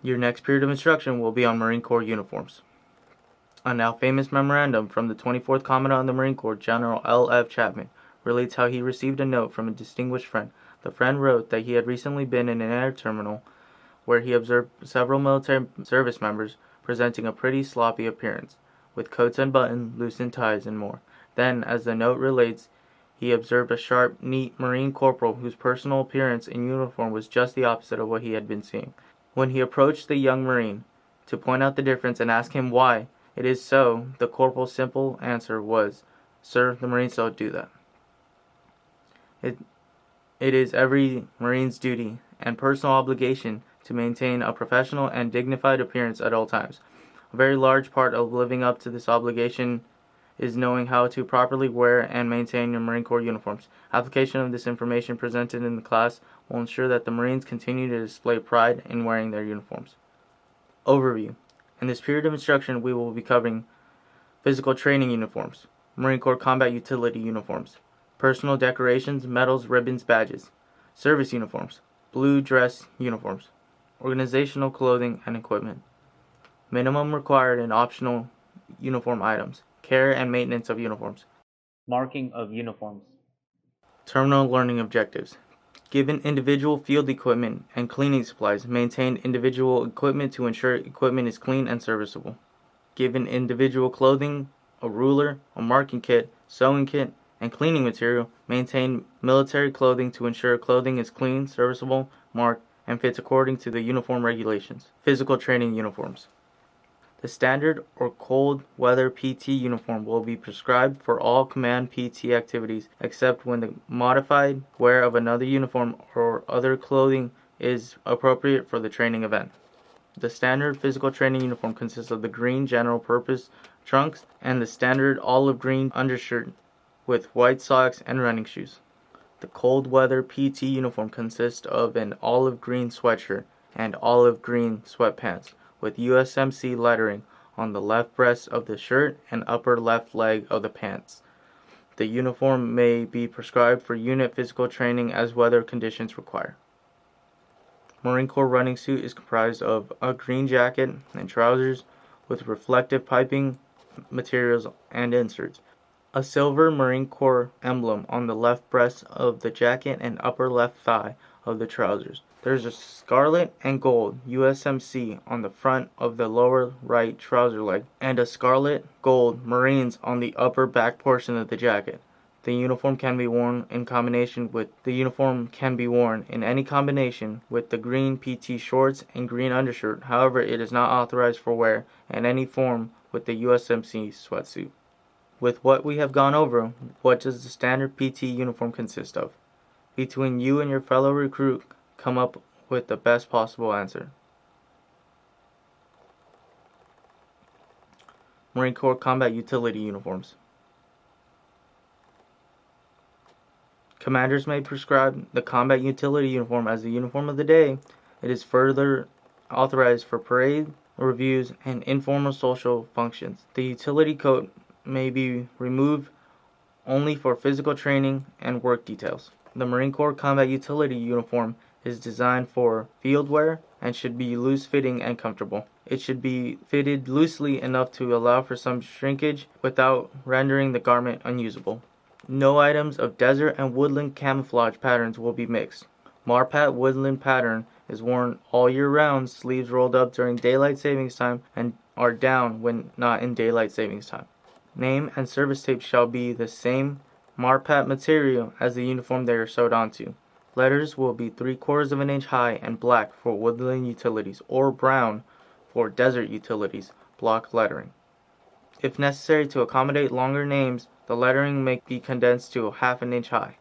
Your next period of instruction will be on Marine Corps uniforms. A now famous memorandum from the 24th Commandant of the Marine Corps, General L.F. Chapman, relates how he received a note from a distinguished friend. The friend wrote that he had recently been in an air terminal where he observed several military service members presenting a pretty sloppy appearance, with coats unbuttoned, loosened ties, and more. Then, as the note relates, he observed a sharp, neat Marine corporal whose personal appearance in uniform was just the opposite of what he had been seeing. When he approached the young Marine to point out the difference and ask him why it is so, the corporal's simple answer was, "Sir, the Marines don't do that. It is every Marine's duty and personal obligation to maintain a professional and dignified appearance at all times. A very large part of living up to this obligation is knowing how to properly wear and maintain your Marine Corps uniforms. Application of this information presented in the class will ensure that the Marines continue to display pride in wearing their uniforms." Overview. In this period of instruction, we will be covering physical training uniforms, Marine Corps combat utility uniforms, personal decorations, medals, ribbons, badges, service uniforms, blue dress uniforms, organizational clothing and equipment, minimum required and optional uniform items, care and maintenance of uniforms, marking of uniforms, terminal learning objectives. Given individual field equipment and cleaning supplies, maintain individual equipment to ensure equipment is clean and serviceable. Given individual clothing, a ruler, a marking kit, sewing kit, and cleaning material, maintain military clothing to ensure clothing is clean, serviceable, marked, and fits according to the uniform regulations. Physical training uniforms. The standard or cold weather PT uniform will be prescribed for all command PT activities except when the modified wear of another uniform or other clothing is appropriate for the training event. The standard physical training uniform consists of the green general purpose trunks and the standard olive green undershirt with white socks and running shoes. The cold weather PT uniform consists of an olive green sweatshirt and olive green sweatpants with USMC lettering on the left breast of the shirt and upper left leg of the pants. The uniform may be prescribed for unit physical training as weather conditions require. Marine Corps running suit is comprised of a green jacket and trousers with reflective piping materials and inserts, a silver Marine Corps emblem on the left breast of the jacket and upper left thigh of the trousers. There is a scarlet and gold USMC on the front of the lower right trouser leg and a scarlet gold Marines on the upper back portion of the jacket. The uniform can be worn in any combination with the green PT shorts and green undershirt. However, it is not authorized for wear in any form with the USMC sweatsuit. With what we have gone over, what does the standard PT uniform consist of? Between you and your fellow recruit, come up with the best possible answer. Marine Corps combat utility uniforms. Commanders may prescribe the combat utility uniform as the uniform of the day. It is further authorized for parade, reviews, and informal social functions. The utility coat may be removed only for physical training and work details. The Marine Corps combat utility uniform is designed for field wear and should be loose-fitting and comfortable. It should be fitted loosely enough to allow for some shrinkage without rendering the garment unusable. No items of desert and woodland camouflage patterns will be mixed. Marpat woodland pattern is worn all year round, sleeves rolled up during daylight savings time and are down when not in daylight savings time. Name and service tape shall be the same Marpat material as the uniform they are sewed onto. Letters will be 3/4 of an inch high and black for woodland utilities or brown for desert utilities block lettering. If necessary to accommodate longer names, the lettering may be condensed to 1/2 an inch high.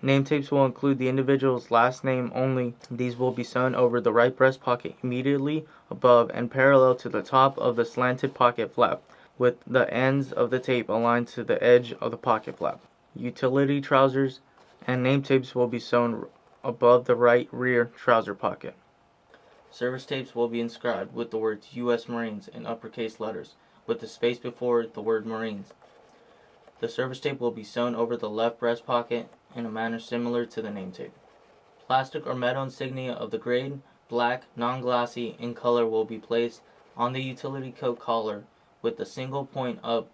Name tapes will include the individual's last name only. These will be sewn over the right breast pocket immediately above and parallel to the top of the slanted pocket flap, with the ends of the tape aligned to the edge of the pocket flap. Utility trousers and name tapes will be sewn above the right rear trouser pocket. Service tapes will be inscribed with the words U.S. Marines in uppercase letters, with the space before the word Marines. The service tape will be sewn over the left breast pocket in a manner similar to the name tape. Plastic or metal insignia of the grade, black, non-glossy in color, will be placed on the utility coat collar with the single point up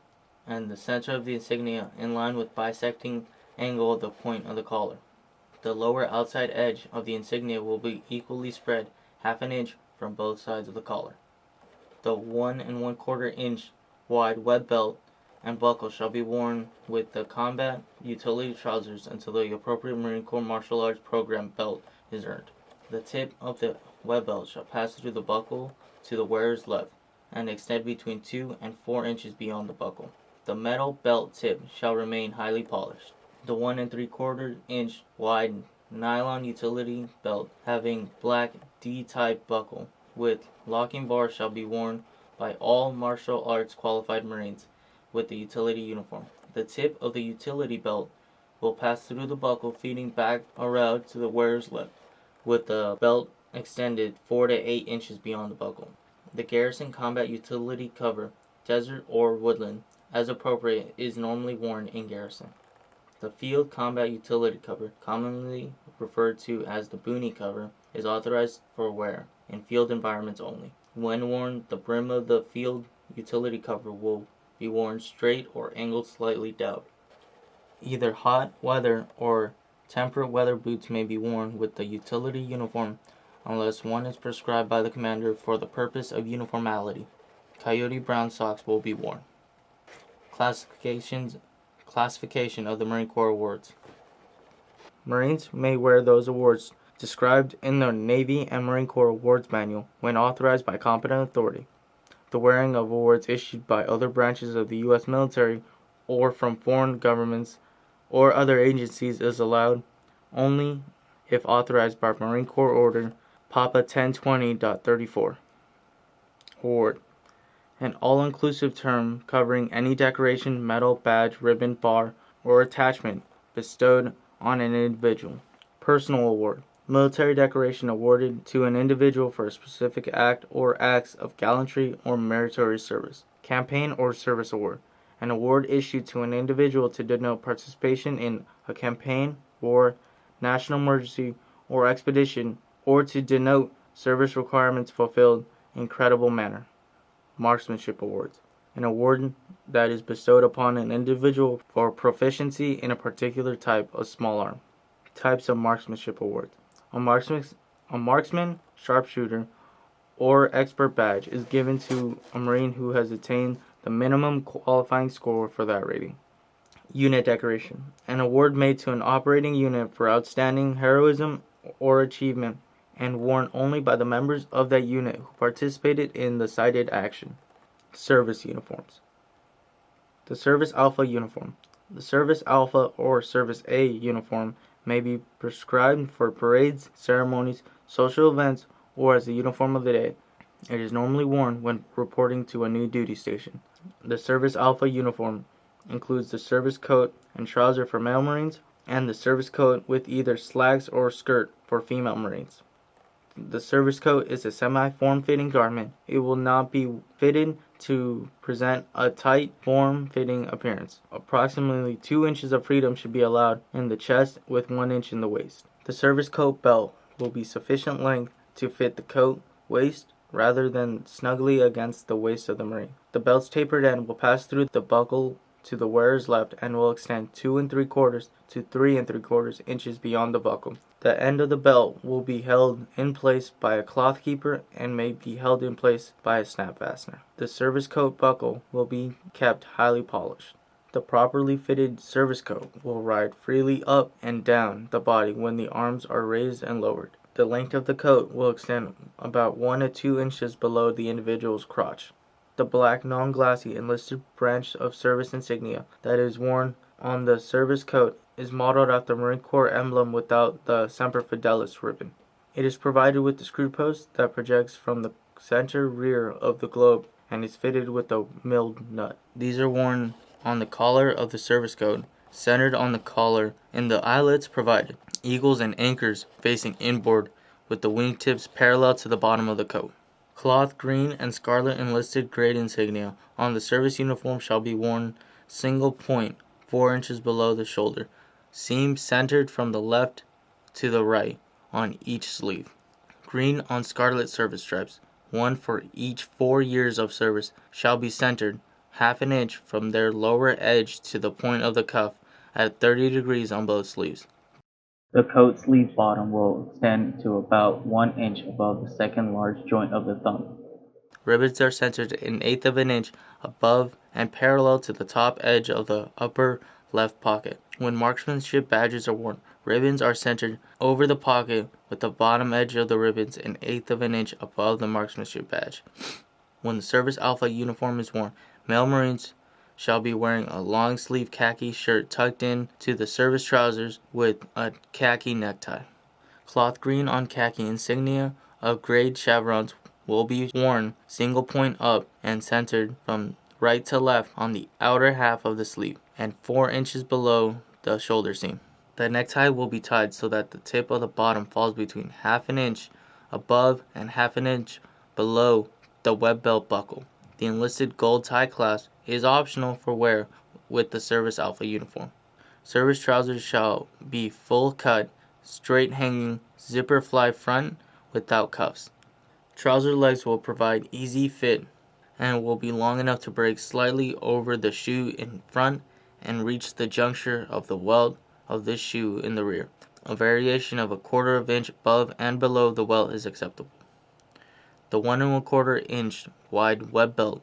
and the center of the insignia in line with bisecting angle of the point of the collar. The lower outside edge of the insignia will be equally spread half an inch from both sides of the collar. The 1 1/4 inch wide web belt and buckle shall be worn with the combat utility trousers until the appropriate Marine Corps martial arts program belt is earned. The tip of the web belt shall pass through the buckle to the wearer's left and extend between 2 and 4 inches beyond the buckle. The metal belt tip shall remain highly polished. The 1 3/4 inch wide nylon utility belt having black D-type buckle with locking bars shall be worn by all martial arts qualified Marines with the utility uniform. The tip of the utility belt will pass through the buckle, feeding back around to the wearer's left, with the belt extended 4 to 8 inches beyond the buckle. The garrison combat utility cover, desert or woodland, as appropriate, is normally worn in garrison. The field combat utility cover, commonly referred to as the boonie cover, is authorized for wear in field environments only. When worn, the brim of the field utility cover will be worn straight or angled slightly down. Either hot weather or temperate weather boots may be worn with the utility uniform unless one is prescribed by the commander for the purpose of uniformity. Coyote brown socks will be worn. Classification of the Marine Corps awards. Marines may wear those awards described in the Navy and Marine Corps Awards Manual when authorized by competent authority. The wearing of awards issued by other branches of the U.S. military or from foreign governments or other agencies is allowed only if authorized by Marine Corps Order PAPA 1020.34. Award. An all-inclusive term covering any decoration, medal, badge, ribbon, bar, or attachment bestowed on an individual. Personal award. Military decoration awarded to an individual for a specific act or acts of gallantry or meritorious service. Campaign or service award. An award issued to an individual to denote participation in a campaign, war, national emergency, or expedition, or to denote service requirements fulfilled in credible manner. Marksmanship awards. An award that is bestowed upon an individual for proficiency in a particular type of small arm. Types of marksmanship awards. A marksman, sharpshooter, or expert badge is given to a Marine who has attained the minimum qualifying score for that rating. Unit decoration. An award made to an operating unit for outstanding heroism or achievement and worn only by the members of that unit who participated in the cited action. Service uniforms. The Service Alpha uniform. The Service Alpha or Service A uniform may be prescribed for parades, ceremonies, social events, or as the uniform of the day. It is normally worn when reporting to a new duty station. The Service Alpha uniform includes the service coat and trouser for male Marines and the service coat with either slacks or skirt for female Marines. The service coat is a semi-form-fitting garment. It will not be fitted to present a tight, form-fitting appearance. Approximately 2 inches of freedom should be allowed in the chest with 1 inch in the waist. The service coat belt will be sufficient length to fit the coat, waist, rather than snugly against the waist of the Marine. The belt's tapered end will pass through the buckle to the wearer's left and will extend 2 3/4 to 3 3/4 inches beyond the buckle. The end of the belt will be held in place by a cloth keeper and may be held in place by a snap fastener. The service coat buckle will be kept highly polished. The properly fitted service coat will ride freely up and down the body when the arms are raised and lowered. The length of the coat will extend about 1 to 2 inches below the individual's crotch. The black non-glossy enlisted branch of service insignia that is worn on the service coat is modeled after the Marine Corps emblem without the Semper Fidelis ribbon. It is provided with the screw post that projects from the center rear of the globe and is fitted with a milled nut. These are worn on the collar of the service coat, centered on the collar and the eyelets provided. Eagles and anchors facing inboard with the wingtips parallel to the bottom of the coat. Cloth green and scarlet enlisted grade insignia on the service uniform shall be worn single point 4 inches below the shoulder, seam centered from the left to the right on each sleeve. Green on scarlet service stripes, one for each 4 years of service, shall be centered half an inch from their lower edge to the point of the cuff at 30 degrees on both sleeves. The coat sleeve bottom will extend to about 1 inch above the second large joint of the thumb. Ribbons are centered an eighth of an inch above and parallel to the top edge of the upper left pocket. When marksmanship badges are worn, ribbons are centered over the pocket with the bottom edge of the ribbons an eighth of an inch above the marksmanship badge. When the Service Alpha uniform is worn, male Marines shall be wearing a long sleeve khaki shirt tucked in to the service trousers with a khaki necktie. Cloth green on khaki insignia of grade chevrons will be worn single point up and centered from right to left on the outer half of the sleeve and 4 inches below the shoulder seam. The necktie will be tied so that the tip of the bottom falls between half an inch above and half an inch below the web belt buckle. The enlisted gold tie clasp is optional for wear with the Service Alpha uniform. Service trousers shall be full cut, straight hanging, zipper fly front without cuffs. Trouser legs will provide easy fit and will be long enough to break slightly over the shoe in front and reach the juncture of the welt of this shoe in the rear. A variation of a quarter of inch above and below the welt is acceptable. The 1 1/4 inch wide web belt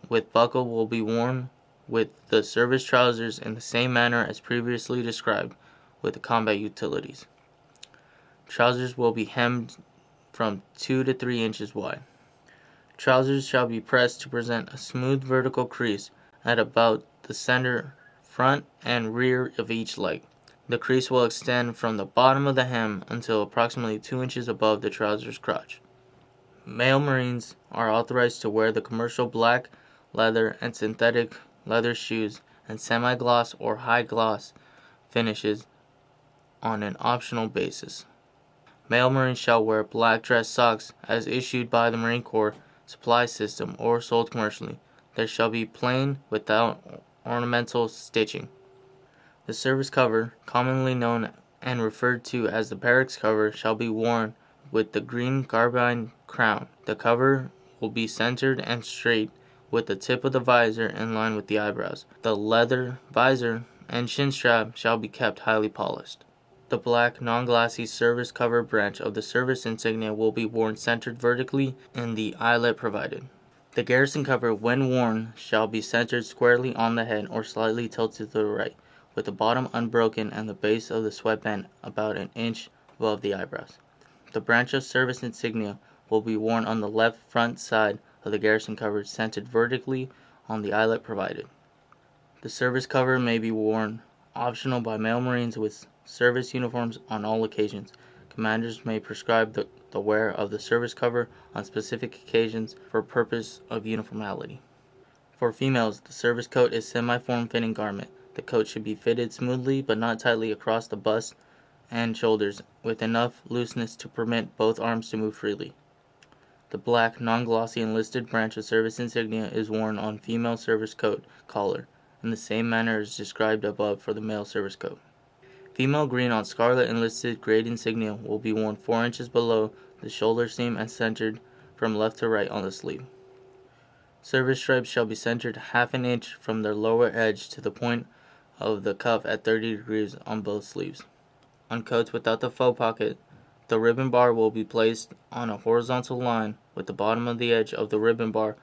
with buckle will be worn with the service trousers in the same manner as previously described with the combat utilities. Trousers will be hemmed from 2 to 3 inches wide. Trousers shall be pressed to present a smooth vertical crease at about the center, front, and rear of each leg. The crease will extend from the bottom of the hem until approximately 2 inches above the trouser's crotch. Male Marines are authorized to wear the commercial black leather and synthetic leather shoes and semi-gloss or high-gloss finishes on an optional basis. Male Marines shall wear black dress socks as issued by the Marine Corps supply system or sold commercially. There shall be plain without ornamental stitching. The service cover, commonly known and referred to as the barracks cover, shall be worn with the green carbine crown. The cover will be centered and straight with the tip of the visor in line with the eyebrows. The leather visor and chin strap shall be kept highly polished. The black non-glassy service cover branch of the service insignia will be worn centered vertically in the eyelet provided. The garrison cover, when worn, shall be centered squarely on the head or slightly tilted to the right, with the bottom unbroken and the base of the sweatband about an inch above the eyebrows. The branch of service insignia will be worn on the left front side of the garrison cover, centered vertically on the eyelet provided. The service cover may be worn optional by male Marines with service uniforms on all occasions. Commanders may prescribe the wear of the service cover on specific occasions for purpose of uniformity. For females, the service coat is semi-form-fitting garment. The coat should be fitted smoothly but not tightly across the bust and shoulders, with enough looseness to permit both arms to move freely. The black, non-glossy enlisted branch of service insignia is worn on female service coat collar, in the same manner as described above for the male service coat. Female green on scarlet enlisted grade insignia will be worn 4 inches below the shoulder seam and centered from left to right on the sleeve. Service stripes shall be centered half an inch from their lower edge to the point of the cuff at 30 degrees on both sleeves. On coats without the faux pocket, the ribbon bar will be placed on a horizontal line with the bottom of the edge of the ribbon bar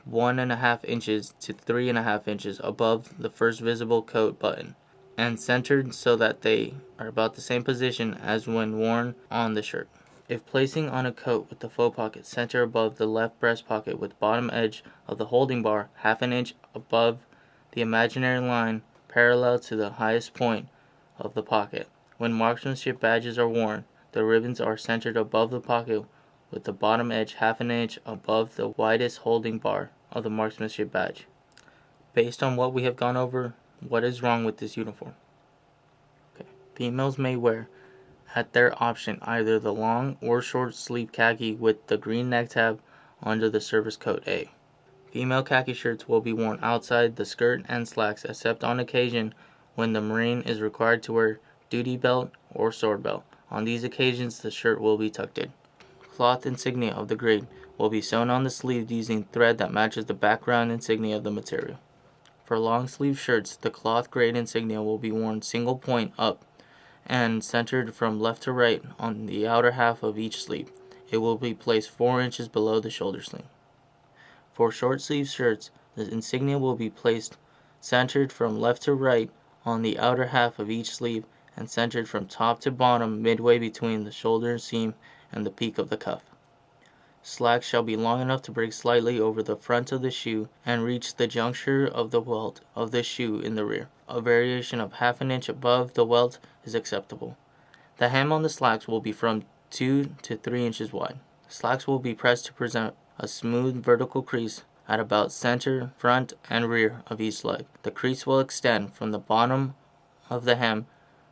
1.5 inches to 3.5 inches above the first visible coat button, and centered so that they are about the same position as when worn on the shirt. If placing on a coat with the faux pocket, center above the left breast pocket with bottom edge of the holding bar half an inch above the imaginary line parallel to the highest point of the pocket. When marksmanship badges are worn, the ribbons are centered above the pocket with the bottom edge half an inch above the widest holding bar of the marksmanship badge. Based on what we have gone over, what is wrong with this uniform? Females may wear, at their option, either the long or short sleeve khaki with the green neck tab under the service coat A. Female khaki shirts will be worn outside the skirt and slacks except on occasion when the Marine is required to wear duty belt or sword belt. On these occasions, the shirt will be tucked in. cloth insignia of the grade will be sewn on the sleeve using thread that matches the background insignia of the material. For long sleeve shirts, the cloth grade insignia will be worn single point up and centered from left to right on the outer half of each sleeve. It will be placed 4 inches below the shoulder sleeve. For short sleeve shirts, the insignia will be placed centered from left to right on the outer half of each sleeve and centered from top to bottom midway between the shoulder seam and the peak of the cuff. Slacks shall be long enough to break slightly over the front of the shoe and reach the juncture of the welt of the shoe in the rear. A variation of half an inch above the welt is acceptable. The hem on the slacks will be from 2 to 3 inches wide. Slacks will be pressed to present a smooth vertical crease at about center, front, and rear of each leg. The crease will extend from the bottom of the hem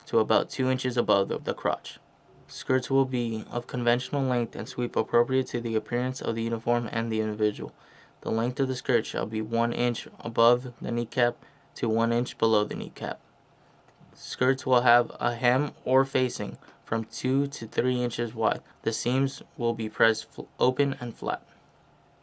to about 2 inches above the crotch. Skirts will be of conventional length and sweep appropriate to the appearance of the uniform and the individual. The length of the skirt shall be 1 inch above the kneecap to 1 inch below the kneecap. Skirts will have a hem or facing from 2 to 3 inches wide. The seams will be pressed open and flat.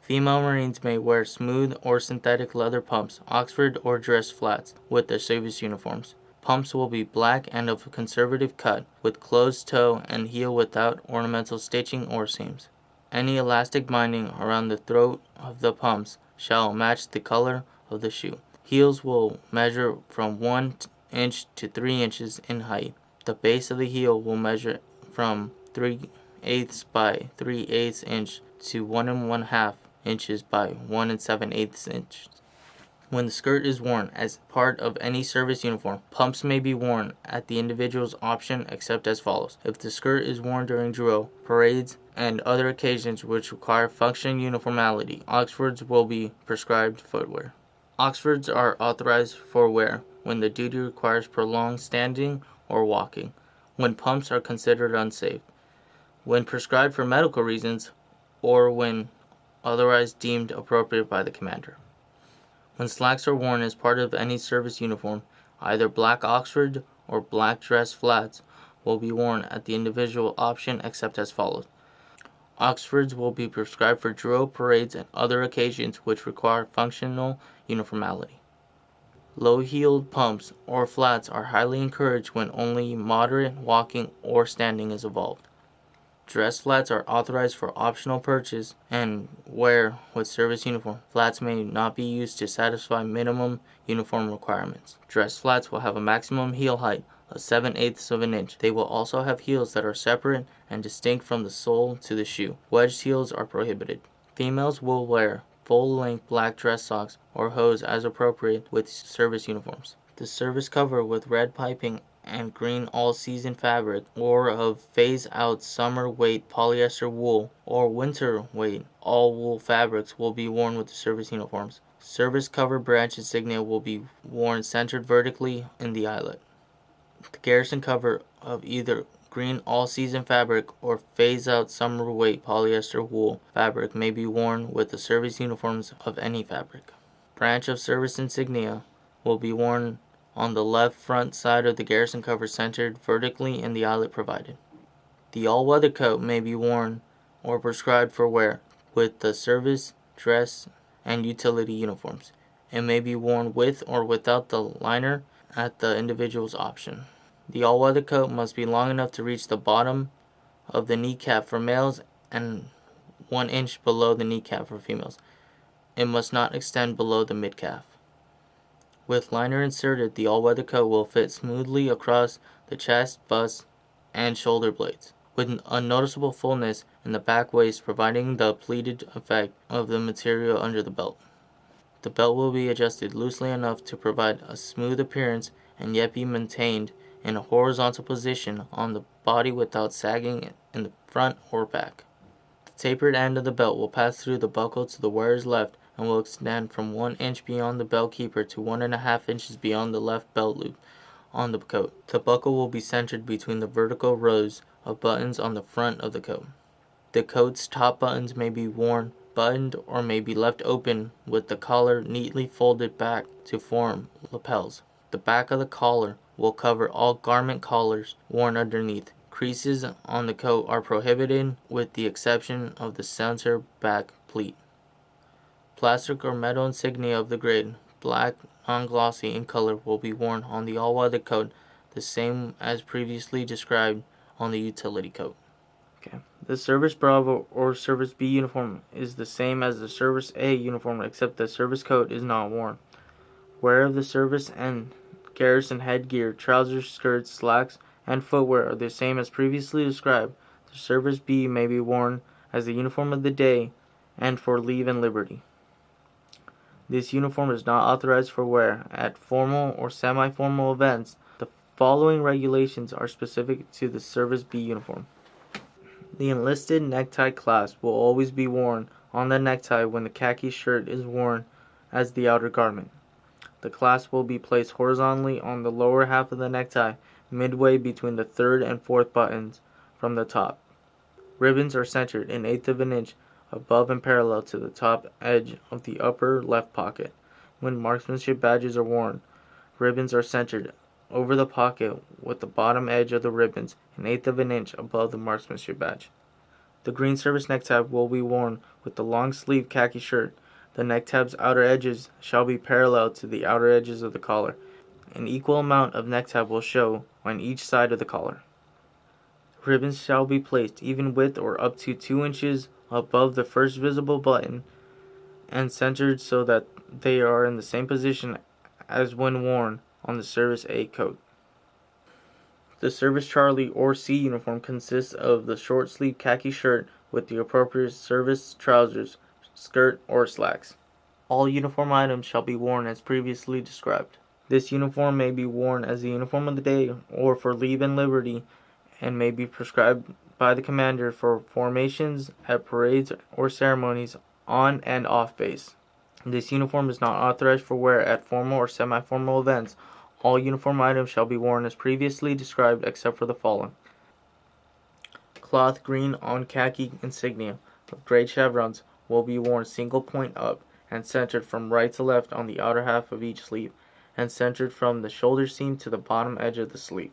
Female Marines may wear smooth or synthetic leather pumps, Oxford or dress flats with their service uniforms. Pumps will be black and of conservative cut, with closed toe and heel without ornamental stitching or seams. Any elastic binding around the throat of the pumps shall match the color of the shoe. Heels will measure from 1 inch to 3 inches in height. The base of the heel will measure from 3/8 by 3/8 inch to 1 1/2 inches by 1 7/8 inches. When the skirt is worn as part of any service uniform, pumps may be worn at the individual's option except as follows. If the skirt is worn during drill, parades, and other occasions which require functional uniformity, Oxfords will be prescribed footwear. Oxfords are authorized for wear when the duty requires prolonged standing or walking, when pumps are considered unsafe, when prescribed for medical reasons, or when otherwise deemed appropriate by the commander. When slacks are worn as part of any service uniform, either black Oxford or black dress flats will be worn at the individual option except as follows. Oxfords will be prescribed for drill, parades, and other occasions which require functional uniformity. Low-heeled pumps or flats are highly encouraged when only moderate walking or standing is involved. Dress flats are authorized for optional purchase and wear with service uniform. Flats may not be used to satisfy minimum uniform requirements. Dress flats will have a maximum heel height of 7/8 of an inch. They will also have heels that are separate and distinct from the sole to the shoe. Wedged heels are prohibited. Females will wear full-length black dress socks or hose as appropriate with service uniforms. The service cover with red piping and green all-season fabric or of phase-out summer weight polyester wool or winter weight all wool fabrics will be worn with the service uniforms. Service cover branch insignia will be worn centered vertically in the eyelet. The garrison cover of either green all-season fabric or phase-out summer weight polyester wool fabric may be worn with the service uniforms of any fabric. Branch of service insignia will be worn on the left front side of the garrison cover centered vertically in the eyelet provided. The all-weather coat may be worn or prescribed for wear with the service, dress, and utility uniforms. It may be worn with or without the liner at the individual's option. The all-weather coat must be long enough to reach the bottom of the kneecap for males and 1 inch below the kneecap for females. It must not extend below the midcalf. With liner inserted, the all-weather coat will fit smoothly across the chest, bust, and shoulder blades, with a noticeable fullness in the back waist providing the pleated effect of the material under the belt. The belt will be adjusted loosely enough to provide a smooth appearance and yet be maintained in a horizontal position on the body without sagging in the front or back. The tapered end of the belt will pass through the buckle to the wearer's left and will extend from 1 inch beyond the belt keeper to 1 1/2 inches beyond the left belt loop on the coat. The buckle will be centered between the vertical rows of buttons on the front of the coat. The coat's top buttons may be worn buttoned or may be left open with the collar neatly folded back to form lapels. The back of the collar will cover all garment collars worn underneath, Creases on the coat are prohibited with the exception of the center back pleat. Plastic or metal insignia of the grade, black, non-glossy in color, will be worn on the all-weather coat, the same as previously described on the utility coat. The Service Bravo or Service B uniform is the same as the Service A uniform except the service coat is not worn. Wear of the service and garrison headgear, trousers, skirts, slacks, and footwear are the same as previously described. The Service B may be worn as the uniform of the day and for leave and liberty. This uniform is not authorized for wear at formal or semi-formal events. The following regulations are specific to the Service B uniform. The enlisted necktie clasp will always be worn on the necktie when the khaki shirt is worn as the outer garment. The clasp will be placed horizontally on the lower half of the necktie, midway between the third and fourth buttons from the top. Ribbons are centered an eighth of an inch above and parallel to the top edge of the upper left pocket. When marksmanship badges are worn, ribbons are centered over the pocket with the bottom edge of the ribbons an eighth of an inch above the marksmanship badge. The green service necktie will be worn with the long sleeve khaki shirt. The necktieb's outer edges shall be parallel to the outer edges of the collar. An equal amount of necktie will show on each side of the collar. Ribbons shall be placed even with or up to 2 inches above the first visible button and centered so that they are in the same position as when worn on the Service A coat. The Service Charlie or C uniform consists of the short sleeve khaki shirt with the appropriate service trousers, skirt, or slacks. All uniform items shall be worn as previously described. This uniform may be worn as the uniform of the day or for leave and liberty and may be prescribed by the commander for formations at parades or ceremonies on and off base. This uniform is not authorized for wear at formal or semi-formal events. All uniform items shall be worn as previously described except for the following. Cloth green on khaki insignia with gray chevrons will be worn single point up and centered from right to left on the outer half of each sleeve and centered from the shoulder seam to the bottom edge of the sleeve.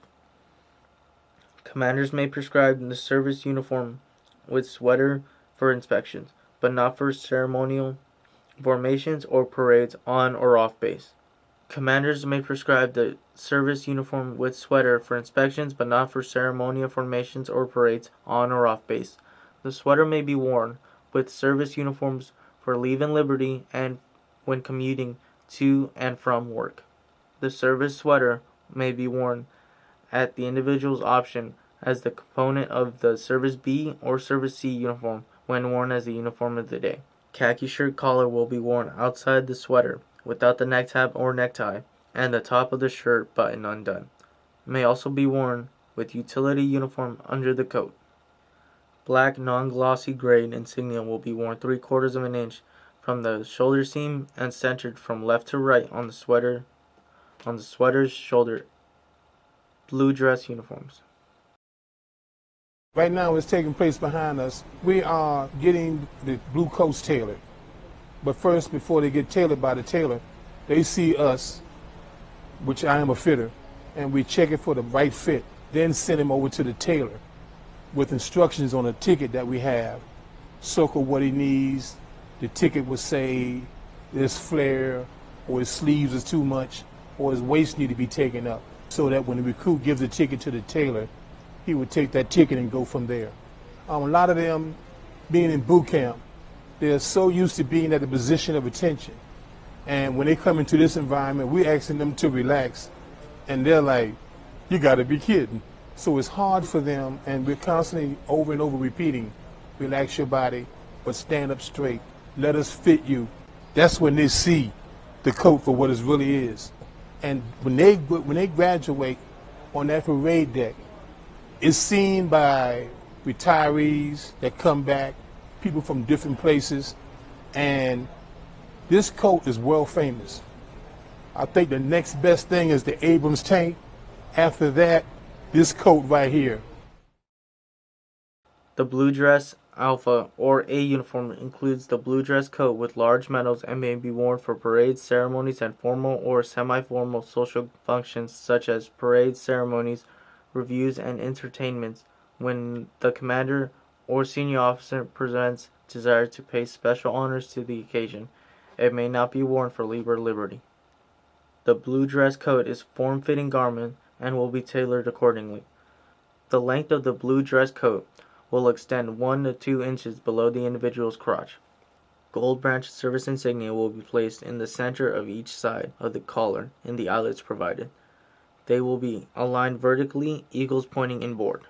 Commanders may prescribe the service uniform with sweater for inspections, but not for ceremonial formations or parades on or off base. Commanders may prescribe the service uniform with sweater for inspections, but not for ceremonial formations or parades on or off base. The sweater may be worn with service uniforms for leave and liberty and when commuting to and from work. The service sweater may be worn at the individual's option as the component of the Service B or Service C uniform when worn as the uniform of the day. Khaki shirt collar will be worn outside the sweater without the neck tab or necktie and the top of the shirt button undone. It may also be worn with utility uniform under the coat. Black non-glossy grade insignia will be worn 3/4 of an inch from the shoulder seam and centered from left to right on the sweater's shoulder. Blue dress uniforms. Right now, it's taking place behind us. We are getting the blue coats tailored. But first, before they get tailored by the tailor, they see us, which I am a fitter, and we check it for the right fit. Then send him over to the tailor with instructions on a ticket that we have. Circle what he needs. The ticket will say there's flare, or his sleeves is too much, or his waist need to be taken up, so that when the recruit gives the ticket to the tailor, he would take that ticket and go from there. A lot of them, being in boot camp, they're so used to being at the position of attention. And when they come into this environment, we're asking them to relax. And they're like, you gotta be kidding. So it's hard for them, and we're constantly over and over repeating, relax your body, but stand up straight. Let us fit you. That's when they see the coat for what it really is. And when they graduate on that parade deck, it's seen by retirees that come back, people from different places, and this coat is world famous. I think the next best thing is the Abrams tank. After that, this coat right here. The blue dress Alpha or A uniform includes the blue dress coat with large medals and may be worn for parades, ceremonies, and formal or semi-formal social functions such as parades, ceremonies, reviews, and entertainments When the commander or senior officer presents desire to pay special honors to the occasion, it may not be worn for leave or liberty. The blue dress coat is form-fitting garment and will be tailored accordingly. The length of the blue dress coat will extend 1 to 2 inches below the individual's crotch. Gold branch service insignia will be placed in the center of each side of the collar in the eyelets provided. They will be aligned vertically, eagles pointing inboard.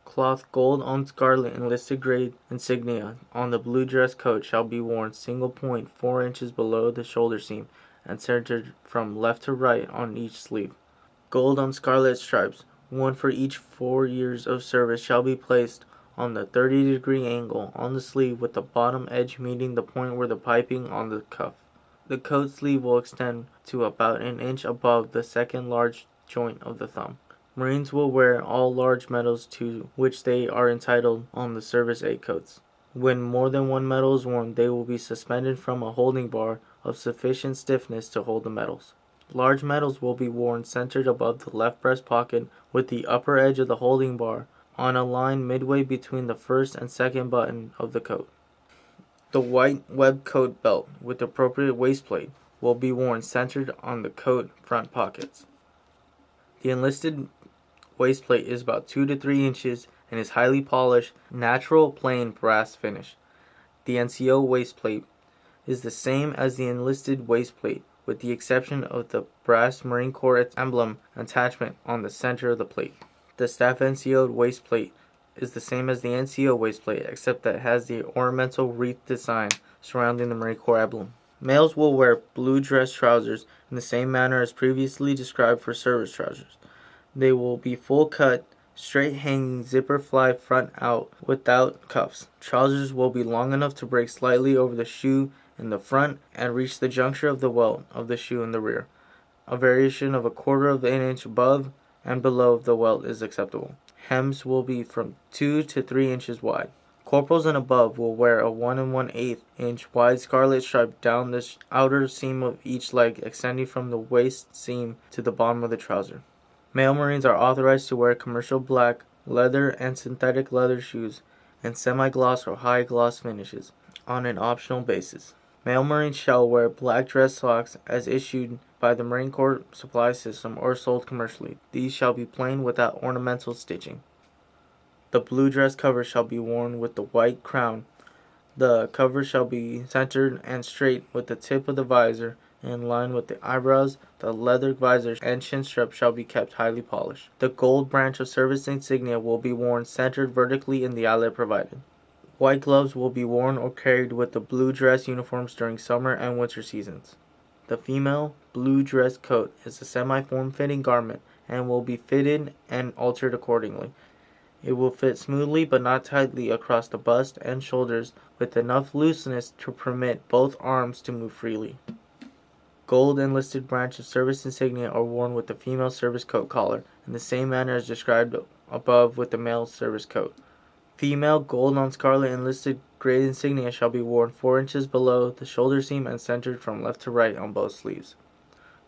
Cloth gold on scarlet enlisted grade insignia on the blue dress coat shall be worn single point 4 inches below the shoulder seam and centered from left to right on each sleeve. Gold on scarlet stripes, one for each 4 years of service, shall be placed on the 30-degree angle on the sleeve with the bottom edge meeting the point where the piping on the cuff. The coat sleeve will extend to about an inch above the second large joint of the thumb. Marines will wear all large medals to which they are entitled on the service A coats. When more than one medal is worn, they will be suspended from a holding bar of sufficient stiffness to hold the medals. Large medals will be worn centered above the left breast pocket with the upper edge of the holding bar on a line midway between the first and second button of the coat. The white web coat belt with appropriate waistplate will be worn centered on the coat front pockets. The enlisted waistplate is about 2 to 3 inches and is highly polished, natural plain brass finish. The NCO waistplate is the same as the enlisted waistplate, with the exception of the brass Marine Corps emblem attachment on the center of the plate. The staff NCO waistplate is the same as the NCO waistplate, except that it has the ornamental wreath design surrounding the Marine Corps emblem. Males will wear blue dress trousers in the same manner as previously described for service trousers. They will be full cut, straight hanging, zipper fly front out without cuffs. Trousers will be long enough to break slightly over the shoe in the front and reach the juncture of the welt of the shoe in the rear. A variation of a quarter of an inch above and below the welt is acceptable. Hems will be from 2 to 3 inches wide. Corporals and above will wear a 1 1/8 inch wide scarlet stripe down the outer seam of each leg, extending from the waist seam to the bottom of the trouser. Male Marines are authorized to wear commercial black, leather, and synthetic leather shoes and semi-gloss or high-gloss finishes on an optional basis. Male Marines shall wear black dress socks as issued by the Marine Corps supply system or sold commercially. These shall be plain without ornamental stitching. The blue dress cover shall be worn with the white crown. The cover shall be centered and straight with the tip of the visor in line with the eyebrows. The leather visor and chin strap shall be kept highly polished. The gold branch of service insignia will be worn centered vertically in the eyelet provided. White gloves will be worn or carried with the blue dress uniforms during summer and winter seasons. The female blue dress coat is a semi-form-fitting garment and will be fitted and altered accordingly. It will fit smoothly but not tightly across the bust and shoulders with enough looseness to permit both arms to move freely. Gold enlisted branch of service insignia are worn with the female service coat collar in the same manner as described above with the male service coat. Female gold on scarlet enlisted grade insignia shall be worn 4 inches below the shoulder seam and centered from left to right on both sleeves.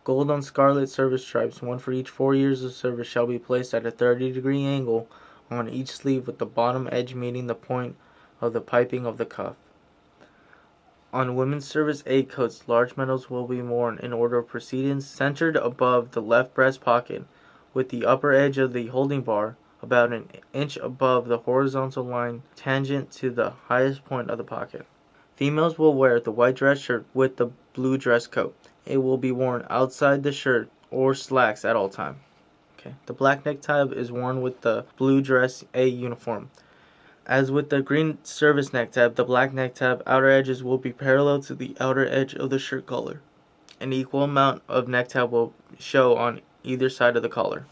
Gold on scarlet service stripes, one for each 4 years of service, shall be placed at a 30-degree angle on each sleeve with the bottom edge meeting the point of the piping of the cuff. On women's service A coats, large medals will be worn in order of precedence, centered above the left breast pocket, with the upper edge of the holding bar about an inch above the horizontal line tangent to the highest point of the pocket. Females will wear the white dress shirt with the blue dress coat. It will be worn outside the shirt or slacks at all times. The black necktie is worn with the blue dress A uniform. As with the green service necktie, the black necktie outer edges will be parallel to the outer edge of the shirt collar. An equal amount of necktie will show on either side of the collar.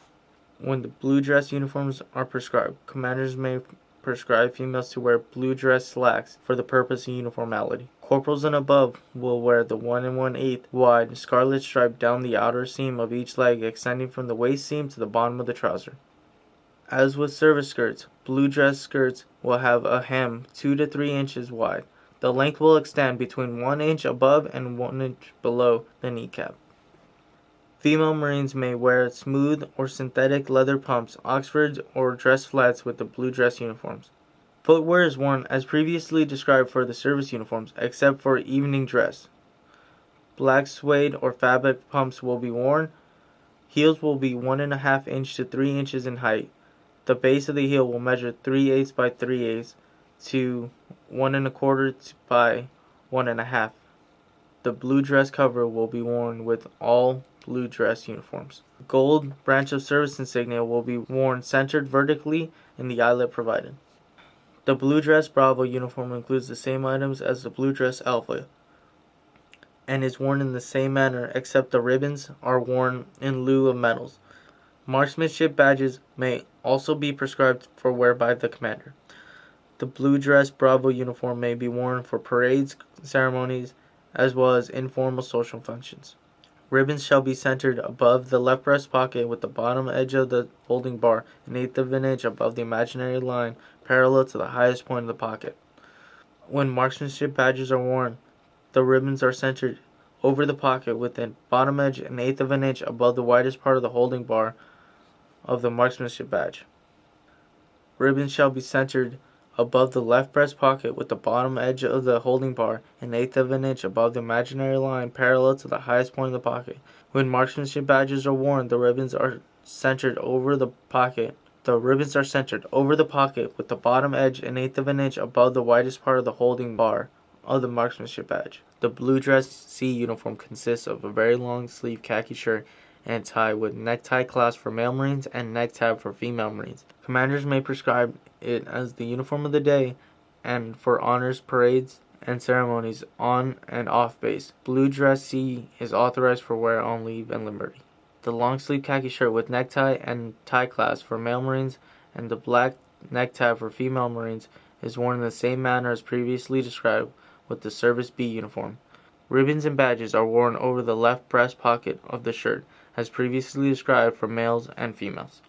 When the blue dress uniforms are prescribed, commanders may prescribe females to wear blue dress slacks for the purpose of uniformity. Corporals and above will wear the 1 1/8 wide scarlet stripe down the outer seam of each leg, extending from the waist seam to the bottom of the trouser. As with service skirts, blue dress skirts will have a hem 2 to 3 inches wide. The length will extend between 1 inch above and 1 inch below the kneecap. Female Marines may wear smooth or synthetic leather pumps, Oxfords, or dress flats with the blue dress uniforms. Footwear is worn as previously described for the service uniforms, except for evening dress. Black suede or fabric pumps will be worn. Heels will be 1.5 inches to 3 inches in height. The base of the heel will measure 3/8 by 3/8 to 1.25 by 1.5. The blue dress cover will be worn with all blue dress uniforms. Gold branch of service insignia will be worn centered vertically in the eyelet provided. The blue dress Bravo uniform includes the same items as the blue dress Alpha and is worn in the same manner, except the ribbons are worn in lieu of medals. Marksmanship badges may also be prescribed for wear by the commander. The blue dress Bravo uniform may be worn for parades, ceremonies, as well as informal social functions. Ribbons shall be centered above the left breast pocket with the bottom edge of the holding bar 1/8 of an inch above the imaginary line parallel to the highest point of the pocket. When marksmanship badges are worn, the ribbons are centered over the pocket with the bottom edge 1/8 of an inch above the widest part of the holding bar of the marksmanship badge. Ribbons shall be centered above the left breast pocket with the bottom edge of the holding bar 1/8 of an inch above the imaginary line parallel to the highest point of the pocket. When marksmanship badges are worn, the ribbons are centered over the pocket. The ribbons are centered over the pocket with the bottom edge 1/8 of an inch above the widest part of the holding bar of the marksmanship badge. The blue dress C uniform consists of a very long sleeve khaki shirt and tie with necktie clasp for male Marines and neck tab for female Marines. Commanders may prescribe it as the uniform of the day and for honors, parades, and ceremonies on and off base. Blue dress C is authorized for wear on leave and liberty. The long sleeve khaki shirt with necktie and tie clasp for male Marines and the black neck tab for female Marines is worn in the same manner as previously described with the Service B uniform. Ribbons and badges are worn over the left breast pocket of the shirt, as previously described for males and females.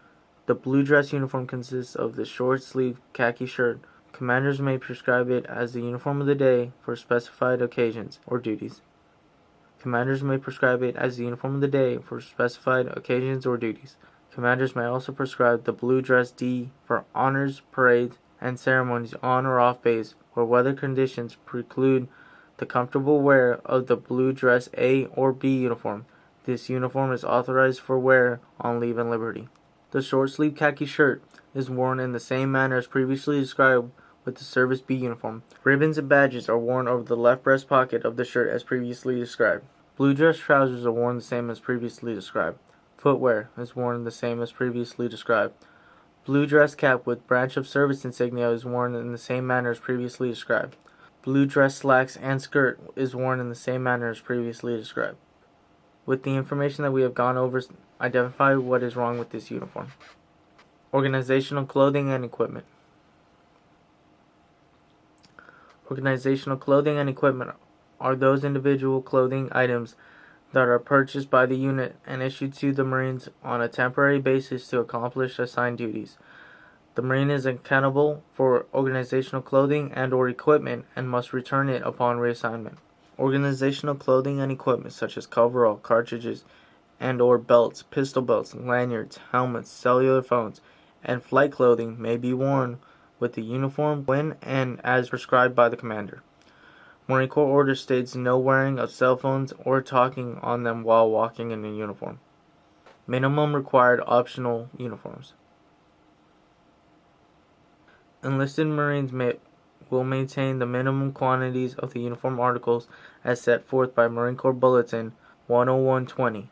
The blue dress uniform consists of the short sleeve khaki shirt. Commanders may prescribe it as the uniform of the day for specified occasions or duties. Commanders may prescribe it as the uniform of the day for specified occasions or duties. Commanders may also prescribe the blue dress D for honors, parades, and ceremonies on or off base where weather conditions preclude the comfortable wear of the blue dress A or B uniform. This uniform is authorized for wear on leave and liberty. The short sleeve khaki shirt is worn in the same manner as previously described with the Service B uniform. Ribbons and badges are worn over the left breast pocket of the shirt as previously described. Blue dress trousers are worn the same as previously described. Footwear is worn the same as previously described. Blue dress cap with branch of service insignia is worn in the same manner as previously described. Blue dress slacks and skirt is worn in the same manner as previously described. With the information that we have gone over, identify what is wrong with this uniform. Organizational clothing and equipment. Organizational clothing and equipment are those individual clothing items that are purchased by the unit and issued to the Marines on a temporary basis to accomplish assigned duties. The Marine is accountable for organizational clothing and or equipment and must return it upon reassignment. Organizational clothing and equipment such as coverall, cartridges, and or belts, pistol belts, lanyards, helmets, cellular phones, and flight clothing may be worn with the uniform when and as prescribed by the commander. Marine Corps order states no wearing of cell phones or talking on them while walking in a uniform. Minimum required optional uniforms. Enlisted Marines will maintain the minimum quantities of the uniform articles as set forth by Marine Corps Bulletin 10120.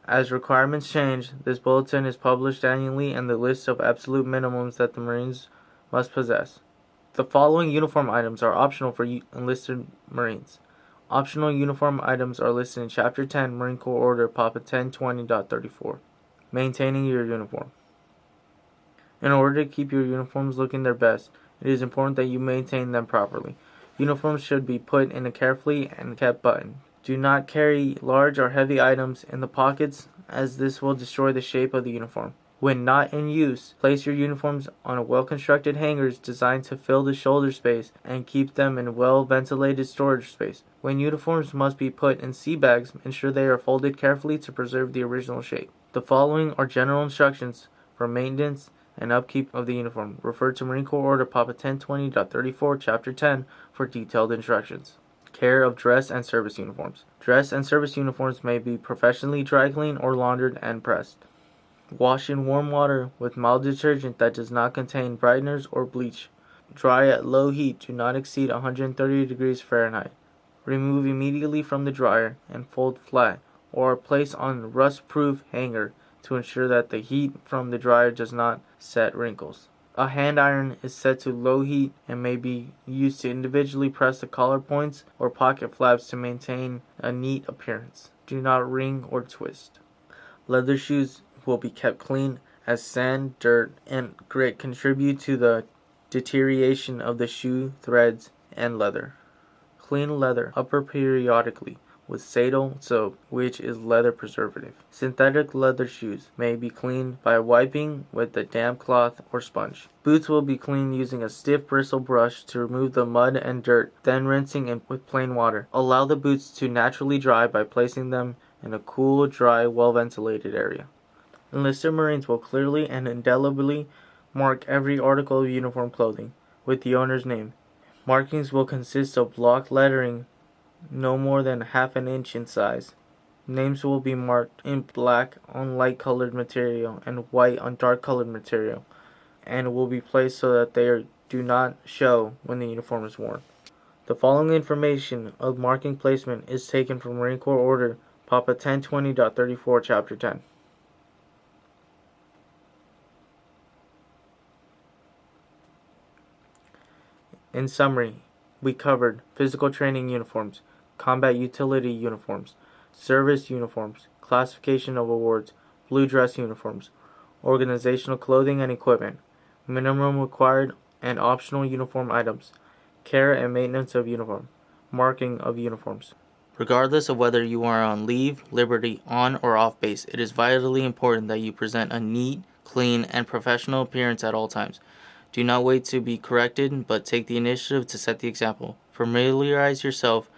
As requirements change, this bulletin is published annually and the list of absolute minimums that the Marines must possess. The following uniform items are optional for enlisted Marines. Optional uniform items are listed in Chapter 10, Marine Corps Order, Papa 1020.34. Maintaining your uniform. In order to keep your uniforms looking their best, it is important that you maintain them properly. Uniforms should be put in a carefully and kept buttoned. Do not carry large or heavy items in the pockets as this will destroy the shape of the uniform. When not in use, place your uniforms on well-constructed hangers designed to fill the shoulder space and keep them in well-ventilated storage space. When uniforms must be put in sea bags, ensure they are folded carefully to preserve the original shape. The following are general instructions for maintenance and upkeep of the uniform. Refer to Marine Corps Order Papa 1020.34, Chapter 10 for detailed instructions. Care of dress and service uniforms. Dress and service uniforms may be professionally dry cleaned or laundered and pressed. Wash in warm water with mild detergent that does not contain brighteners or bleach. Dry at low heat, do not exceed 130 degrees Fahrenheit. Remove immediately from the dryer and fold flat or place on rust-proof hanger to ensure that the heat from the dryer does not set wrinkles. A hand iron is set to low heat and may be used to individually press the collar points or pocket flaps to maintain a neat appearance. Do not wring or twist. Leather shoes will be kept clean as sand, dirt, and grit contribute to the deterioration of the shoe threads and leather. Clean leather upper periodically with Sadol soap, which is leather preservative. Synthetic leather shoes may be cleaned by wiping with a damp cloth or sponge. Boots will be cleaned using a stiff bristle brush to remove the mud and dirt, then rinsing with plain water. Allow the boots to naturally dry by placing them in a cool, dry, well-ventilated area. Enlisted Marines will clearly and indelibly mark every article of uniform clothing with the owner's name. Markings will consist of block lettering no more than half an inch in size. Names will be marked in black on light-colored material and white on dark-colored material, and will be placed so that they do not show when the uniform is worn. The following information of marking placement is taken from Marine Corps Order Papa 1020.34, Chapter 10. In summary, we covered physical training uniforms, combat utility uniforms, service uniforms, classification of awards, blue dress uniforms, organizational clothing and equipment, minimum required and optional uniform items, care and maintenance of uniform, marking of uniforms. Regardless of whether you are on leave, liberty, on or off base, it is vitally important that you present a neat, clean, and professional appearance at all times. Do not wait to be corrected, but take the initiative to set the example. Familiarize yourself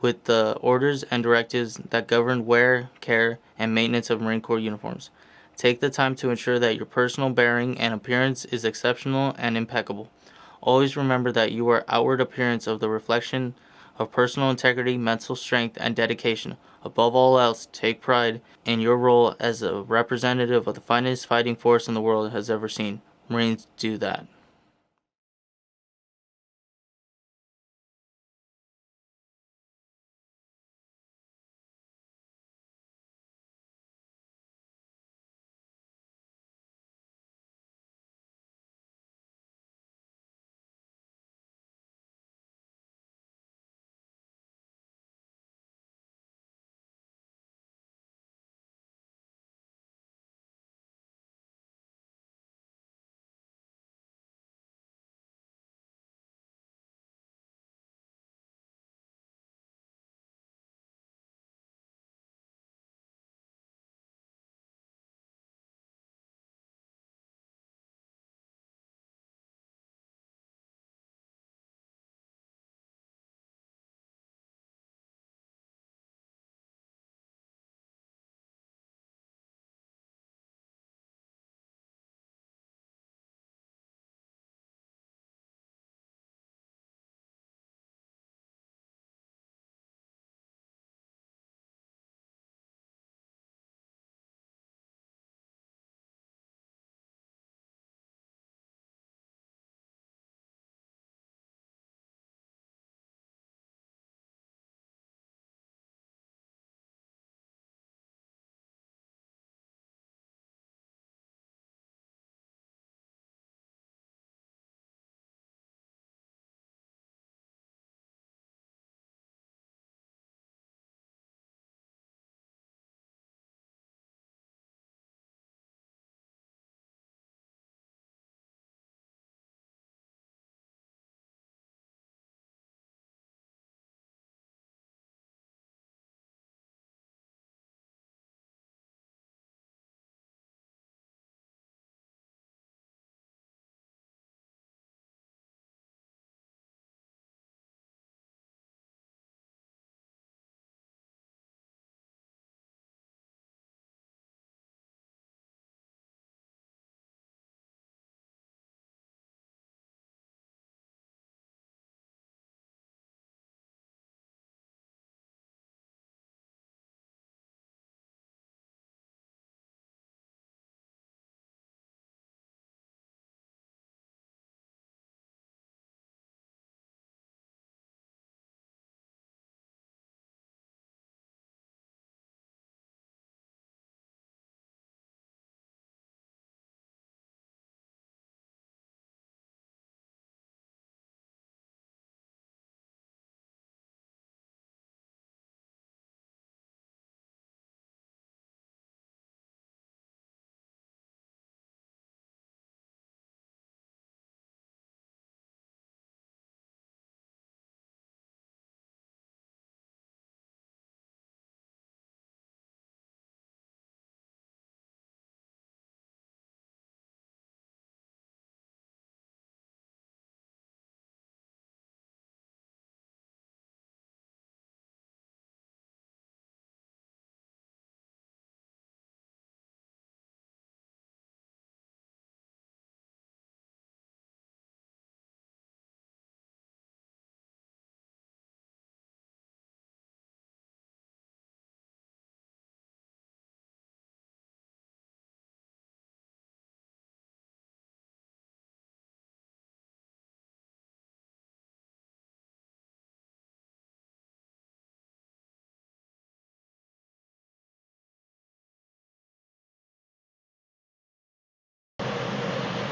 with the orders and directives that govern wear, care, and maintenance of Marine Corps uniforms. Take the time to ensure that your personal bearing and appearance is exceptional and impeccable. Always remember that you are outward appearance of the reflection of personal integrity, mental strength, and dedication. Above all else, take pride in your role as a representative of the finest fighting force in the world has ever seen. Marines do that.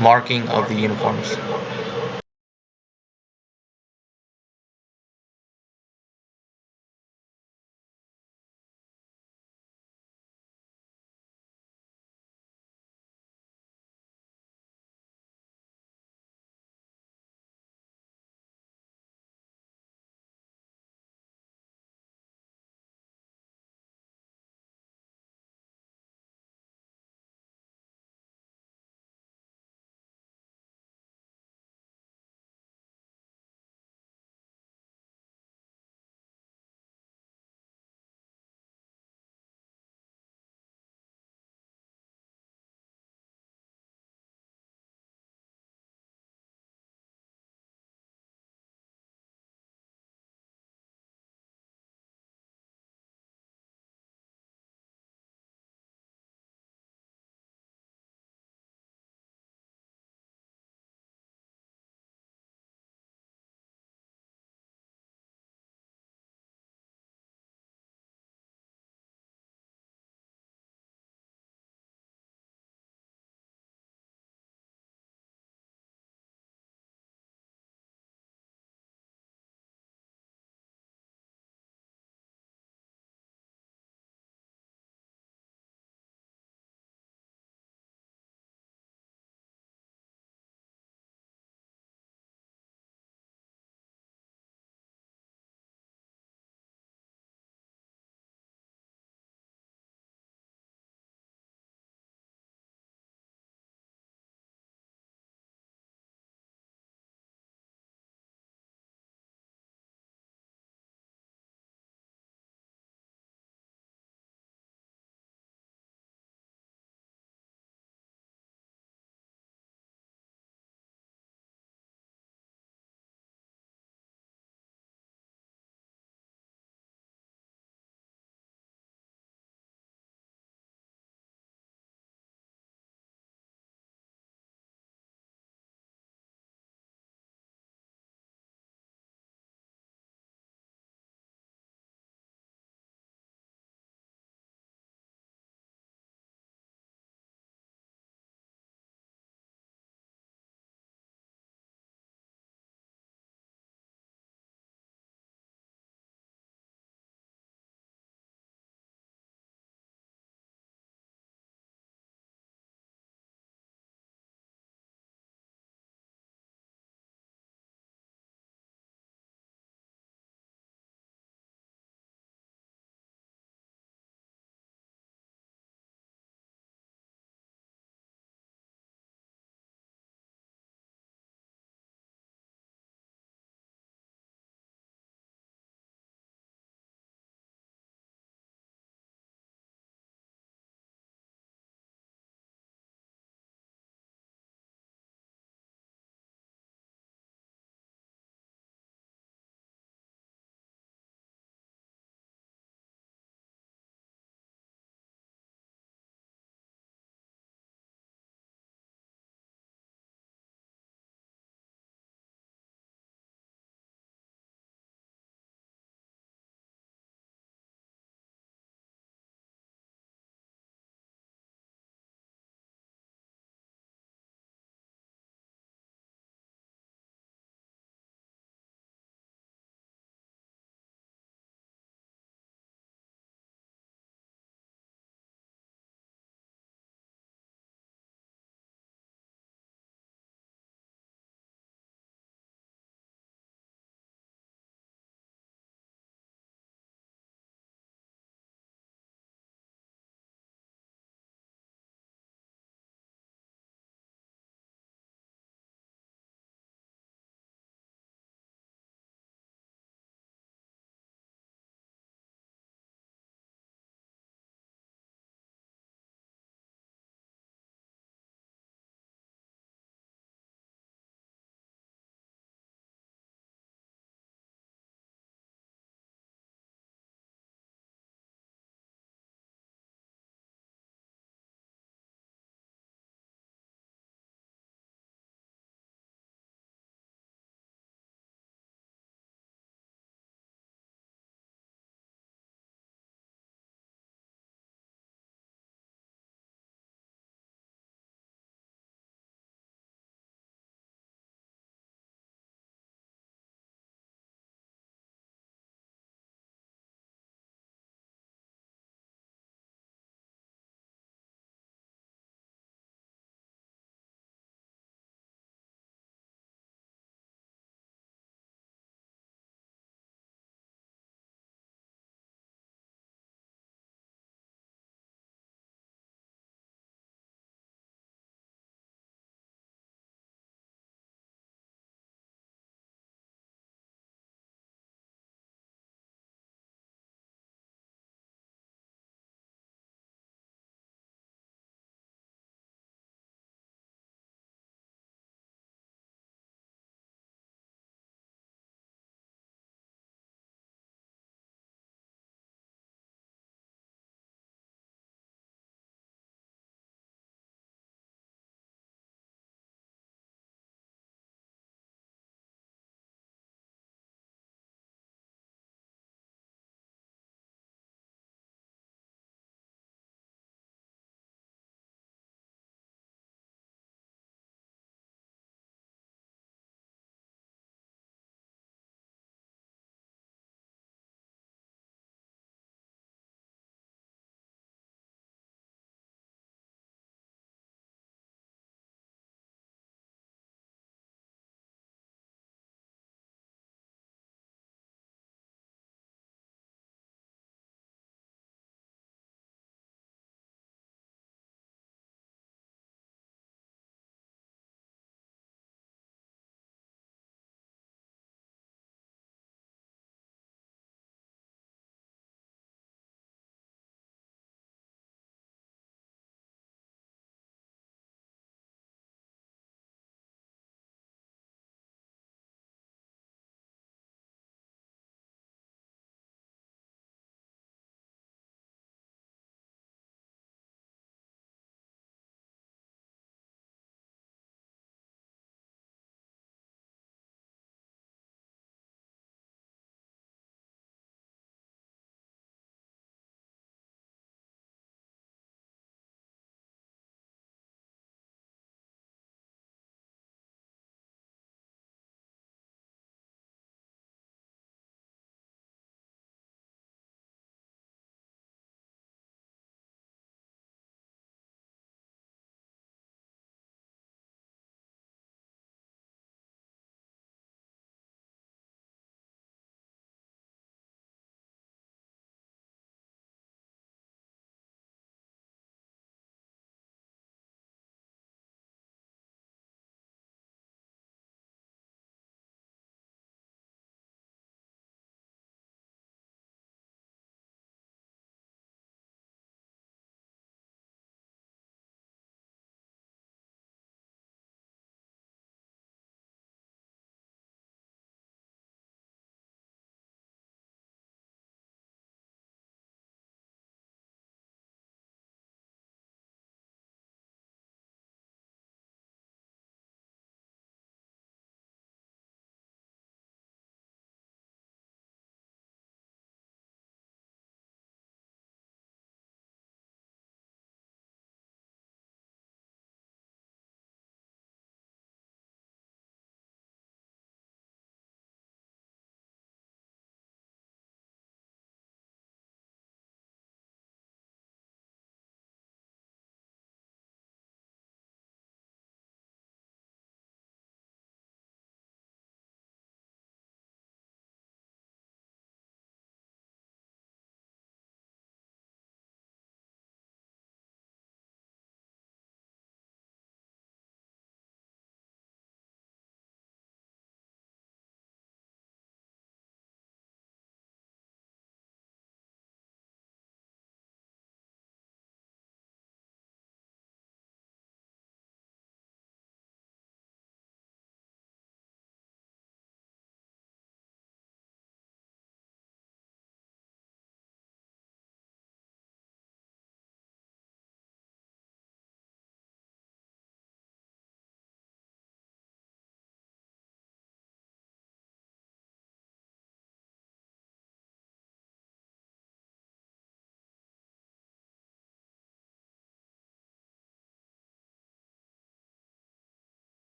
marking of the uniforms.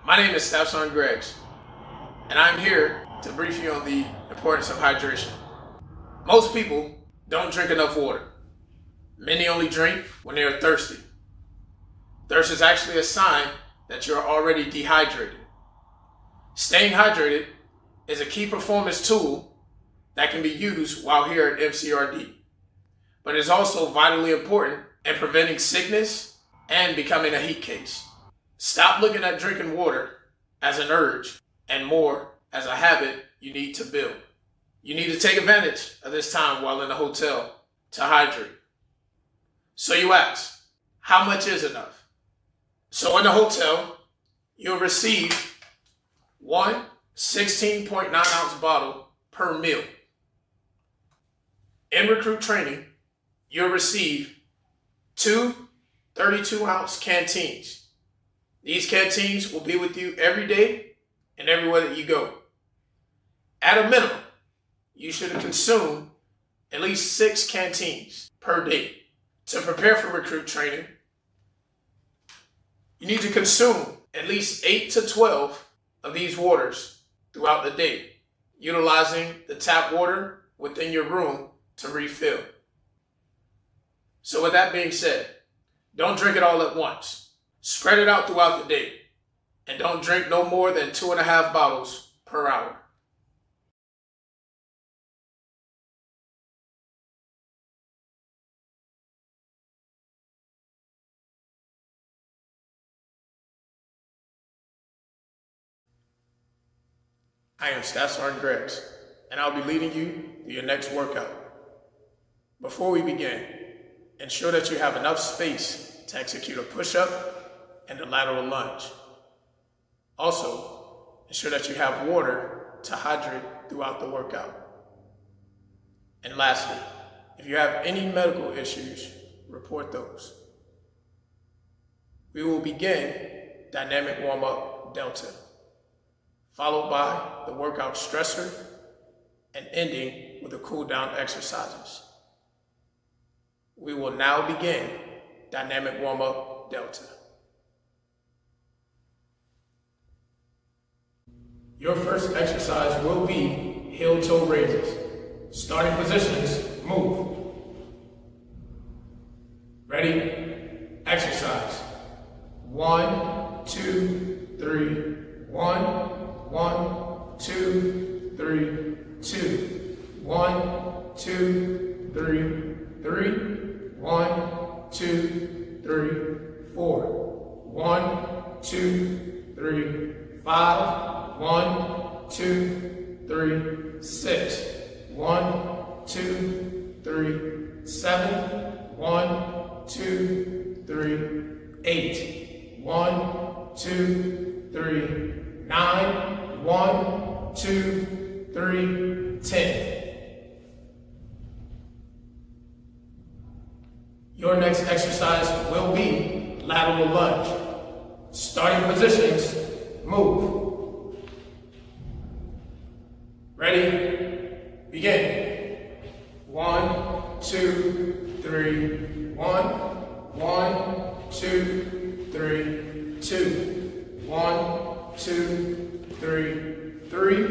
My name is Staff Sergeant Greggs, and I'm here to brief you on the importance of hydration. Most people don't drink enough water. Many only drink when they are thirsty. Thirst is actually a sign that you're already dehydrated. Staying hydrated is a key performance tool that can be used while here at MCRD, but is also vitally important in preventing sickness and becoming a heat case. Stop looking at drinking water as an urge and more as a habit you need to build. You need to take advantage of this time while in the hotel to hydrate. So you ask, how much is enough? So in the hotel, you'll receive one 16.9 ounce bottle per meal. In recruit training, you'll receive two 32 ounce canteens. These canteens will be with you every day and everywhere that you go. At a minimum, you should consume at least 6 canteens per day. To prepare for recruit training, you need to consume at least 8 to 12 of these waters throughout the day, utilizing the tap water within your room to refill. So with that being said, don't drink it all at once. Spread it out throughout the day, and don't drink no more than 2.5 bottles per hour. I am Staff Sergeant Greggs, and I'll be leading you through your next workout. Before we begin, ensure that you have enough space to execute a push-up and a lateral lunge. Also, ensure that you have water to hydrate throughout the workout. And lastly, if you have any medical issues, report those. We will begin dynamic warm-up delta, followed by the workout stressor, and ending with the cool-down exercises. We will now begin dynamic warm-up delta. Your first exercise will be heel-toe raises. Starting positions, move. Ready? Exercise. 1, 2, 3, 1, 1, 2, 3, 2, 1, 2, 3, 3, 1, 2, 3, 4, 1, 2, 3, 5, 1, 2, 3, 6, 1, 2, 3, 7, 1, 2, 3, 8, 1, 2, 3, 9, 1, 2, 3, 10. Your next exercise will be lateral lunge. Starting positions, move. Ready? Begin. 1, 2, 3, 1, 1, 2, 3, 2, 1, 2, 3, 3,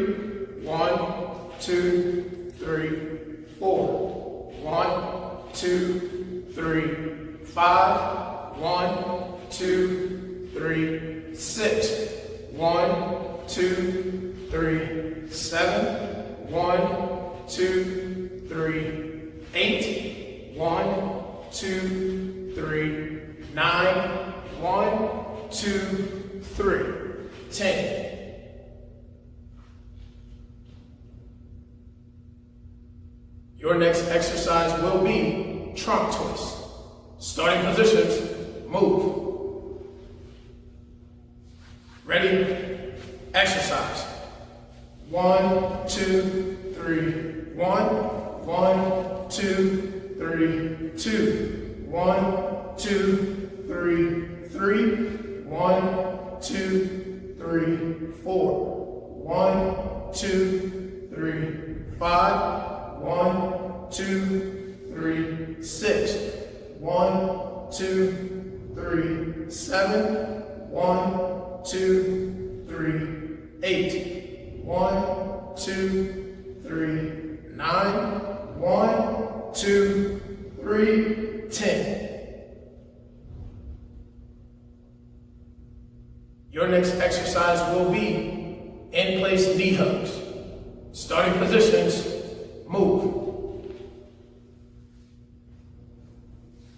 1, 2, 3, 4, 1, 2, 3, 5, 1, 2, 3, 6, 1, 2, 3, 7, 1, 2, 3, 8, 1, 2, 3, 9, 1, 2, 3, 10. Your next exercise will be trunk twist. Starting positions, move. Ready? Exercise. 1, 2, 3, 1, 1, 2, 3, 2, 1, 2, 3, 3, 1, 2, 3, 4, 1, 2, 3, 5, 1, 2, 3, 6, 1, 2, 3, 7, 1, 2, 3, 8. 1, 2, 3, 9. 1, 2, 3, 10. Your next exercise will be in-place knee hugs. Starting positions, move.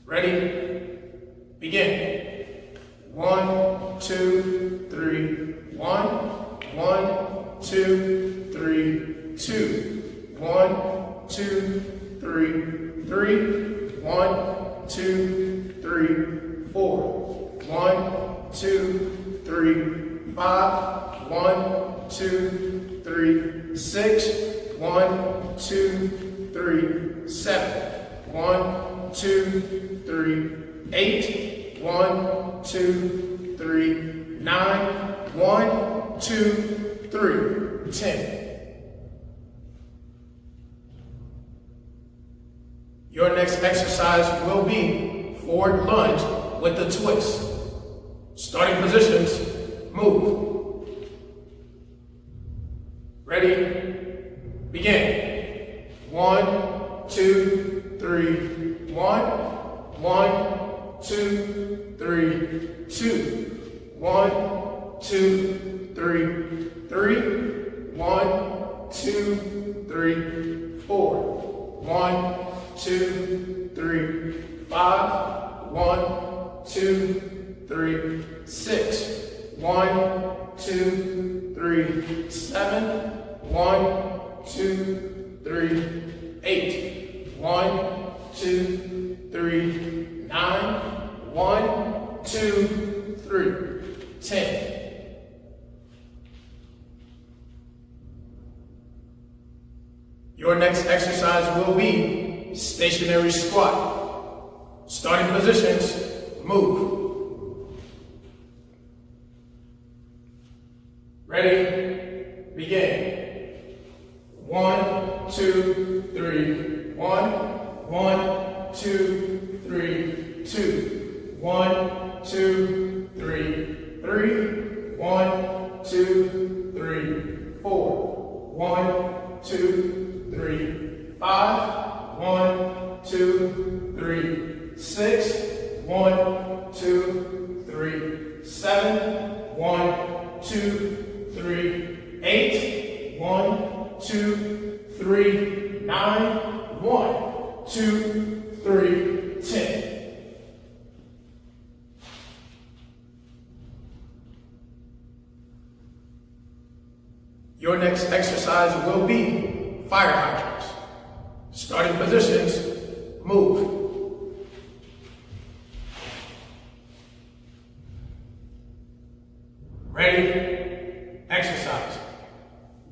Ready? Begin. 1, 2, 3, 1. 1, 2, 3, 2. 1, 2, 3, 3. 1, 2, 3, 4. 1, 2, 3, 5. 1, 2, 3, 6. 1, 2, 3, 7. 1, 2, 3, 8. 1, 2, 3, 9. 1, 2, 3, 10. Your next exercise will be forward lunge with a twist. Starting positions, move. Ready? Begin. 1, 2, 3, 1. 1, 2, 3, 2. 1, 2, 3, 3. 1, 2, 3, 4. 1, 2, 3, 5. 1, 2, 3, 6. 1, 2, 3, 7. 1, 2, 3, 8. 1, 2, 3, 9. 1, 2, 3, 10. Your next exercise will be stationary squat. Starting positions, move. Ready? Begin. 1, 2, 3, 1. 1, 2, 3, 2. 1, 2, 3, 3. 1, 2, 3, 4. 1, 2, 3, 5. 1, 2, 3, 6. 1, 2, 3, 7. 1, 2, 3, 8. 1, 2, 3, 9. 1, 2, 3, 10. Your next exercise will be fire hydrants. Starting positions, move. Ready? Exercise.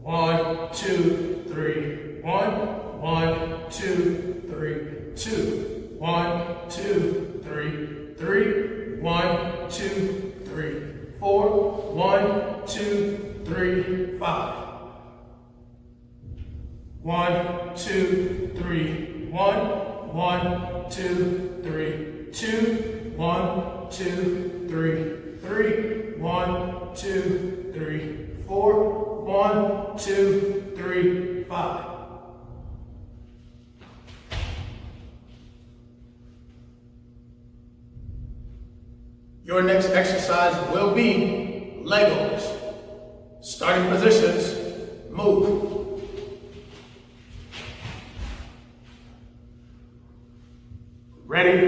1, 2, 3, 1. 1, 2, 3, 2. 1, 2, 3, 3. 1, 2, 3, 4. 1, 2, 3, 5. 1, 2, 3, 1. 1, 2, 3, 2. 1, 2, 3, 3. 1, 2, 3, 4. 1, 2, 3, 5. Your next exercise will be Legos. Starting positions, move. Ready?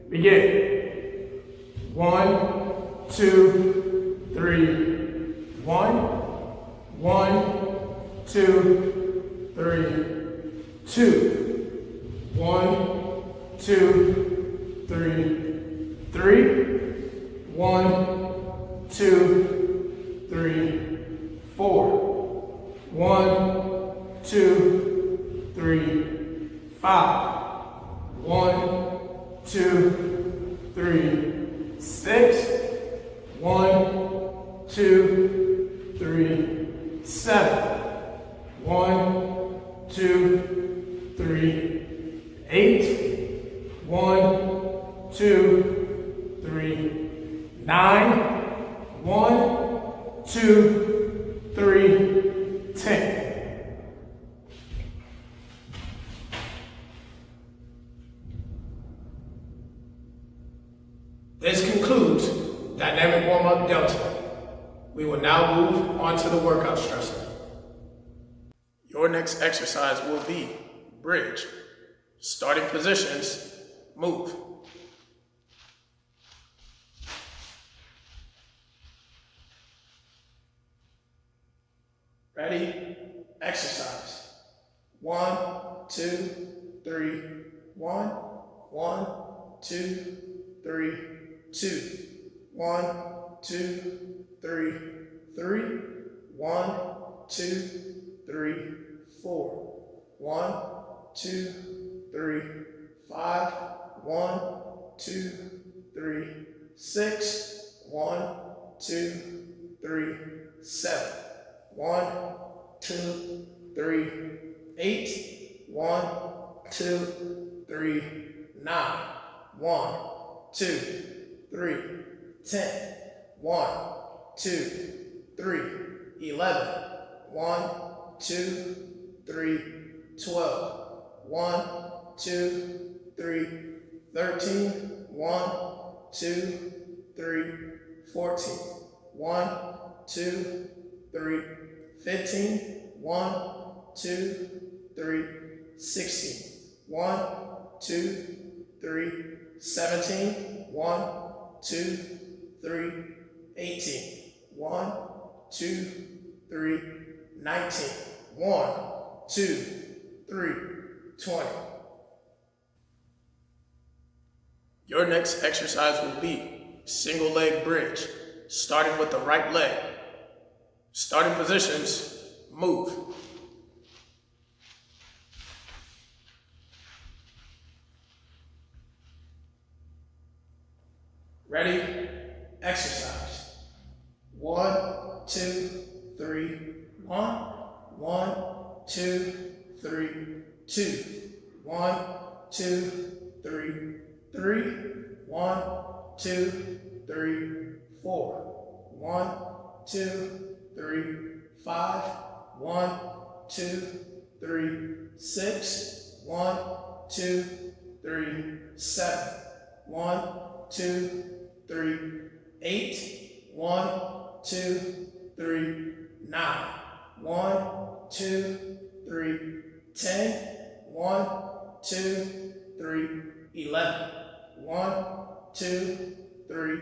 Begin. 1, 2, 3, 1. 1, 2, 3, 2. 1, 2, 3, 3. 1, 2, 3, 4. 1, 2, 3, 5. 1, 2, 3, 6. 1, 2, 3, 7. 1, 2, 3, 8. 1, 2, 3, 9. Dynamic warm-up delta. We will now move on to the workout stressor. Your next exercise will be bridge. Starting positions, move. Ready? Exercise. 1, 2, 3, 1, 1, 2, 3, 2, 1, 2, 3, 3, 1, 2, 3, 4, 1, 2, 3, 5, 1, 2, 3, 6, 1, 2, 3, 7, 1, 2, 3, 8, 1, 2, 3, 9, 1, 2, 3, 10, 1, 2, 3, 11, 1, 2, 3, 12, 1, 2, 3, 13, 1, 2, 3, 14, 1, 2, 3, 15, 1, 2, 3, 16, 1, 2, 3, 17, 1, 2, 3, 18, 1, 2, 3, 19, 1, 2, 3, 20. Your next exercise will be single leg bridge, starting with the right leg. Starting positions, move. Ready? Exercise. 1, 2, 3, 1, 1, 2, 3, 2, 1, 2, 3, 3, 1, 2, 3, 4, 1, 2, 3, 5, 1, 2, 3, 6, 1, 2, 3, 7, 1, 2, 3, 8, 1, 2, 3, 9, 1, 2, 3, 10, 1, 2, 3, 11, 1, 2, 3,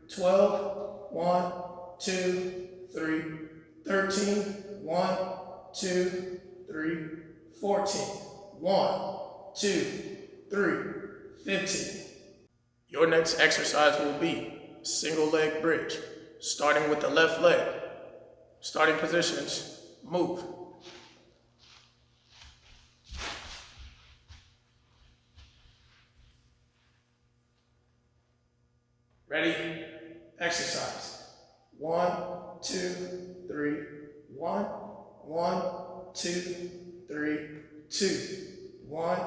12, 1, 2, 3, 13, 1, 2, 3, 14, 1, 2, 3, 15. Your next exercise will be single leg bridge, starting with the left leg. Starting positions, move. Ready? Exercise. 1, 2, 3, 1, 1, 2, 3, 2, 1,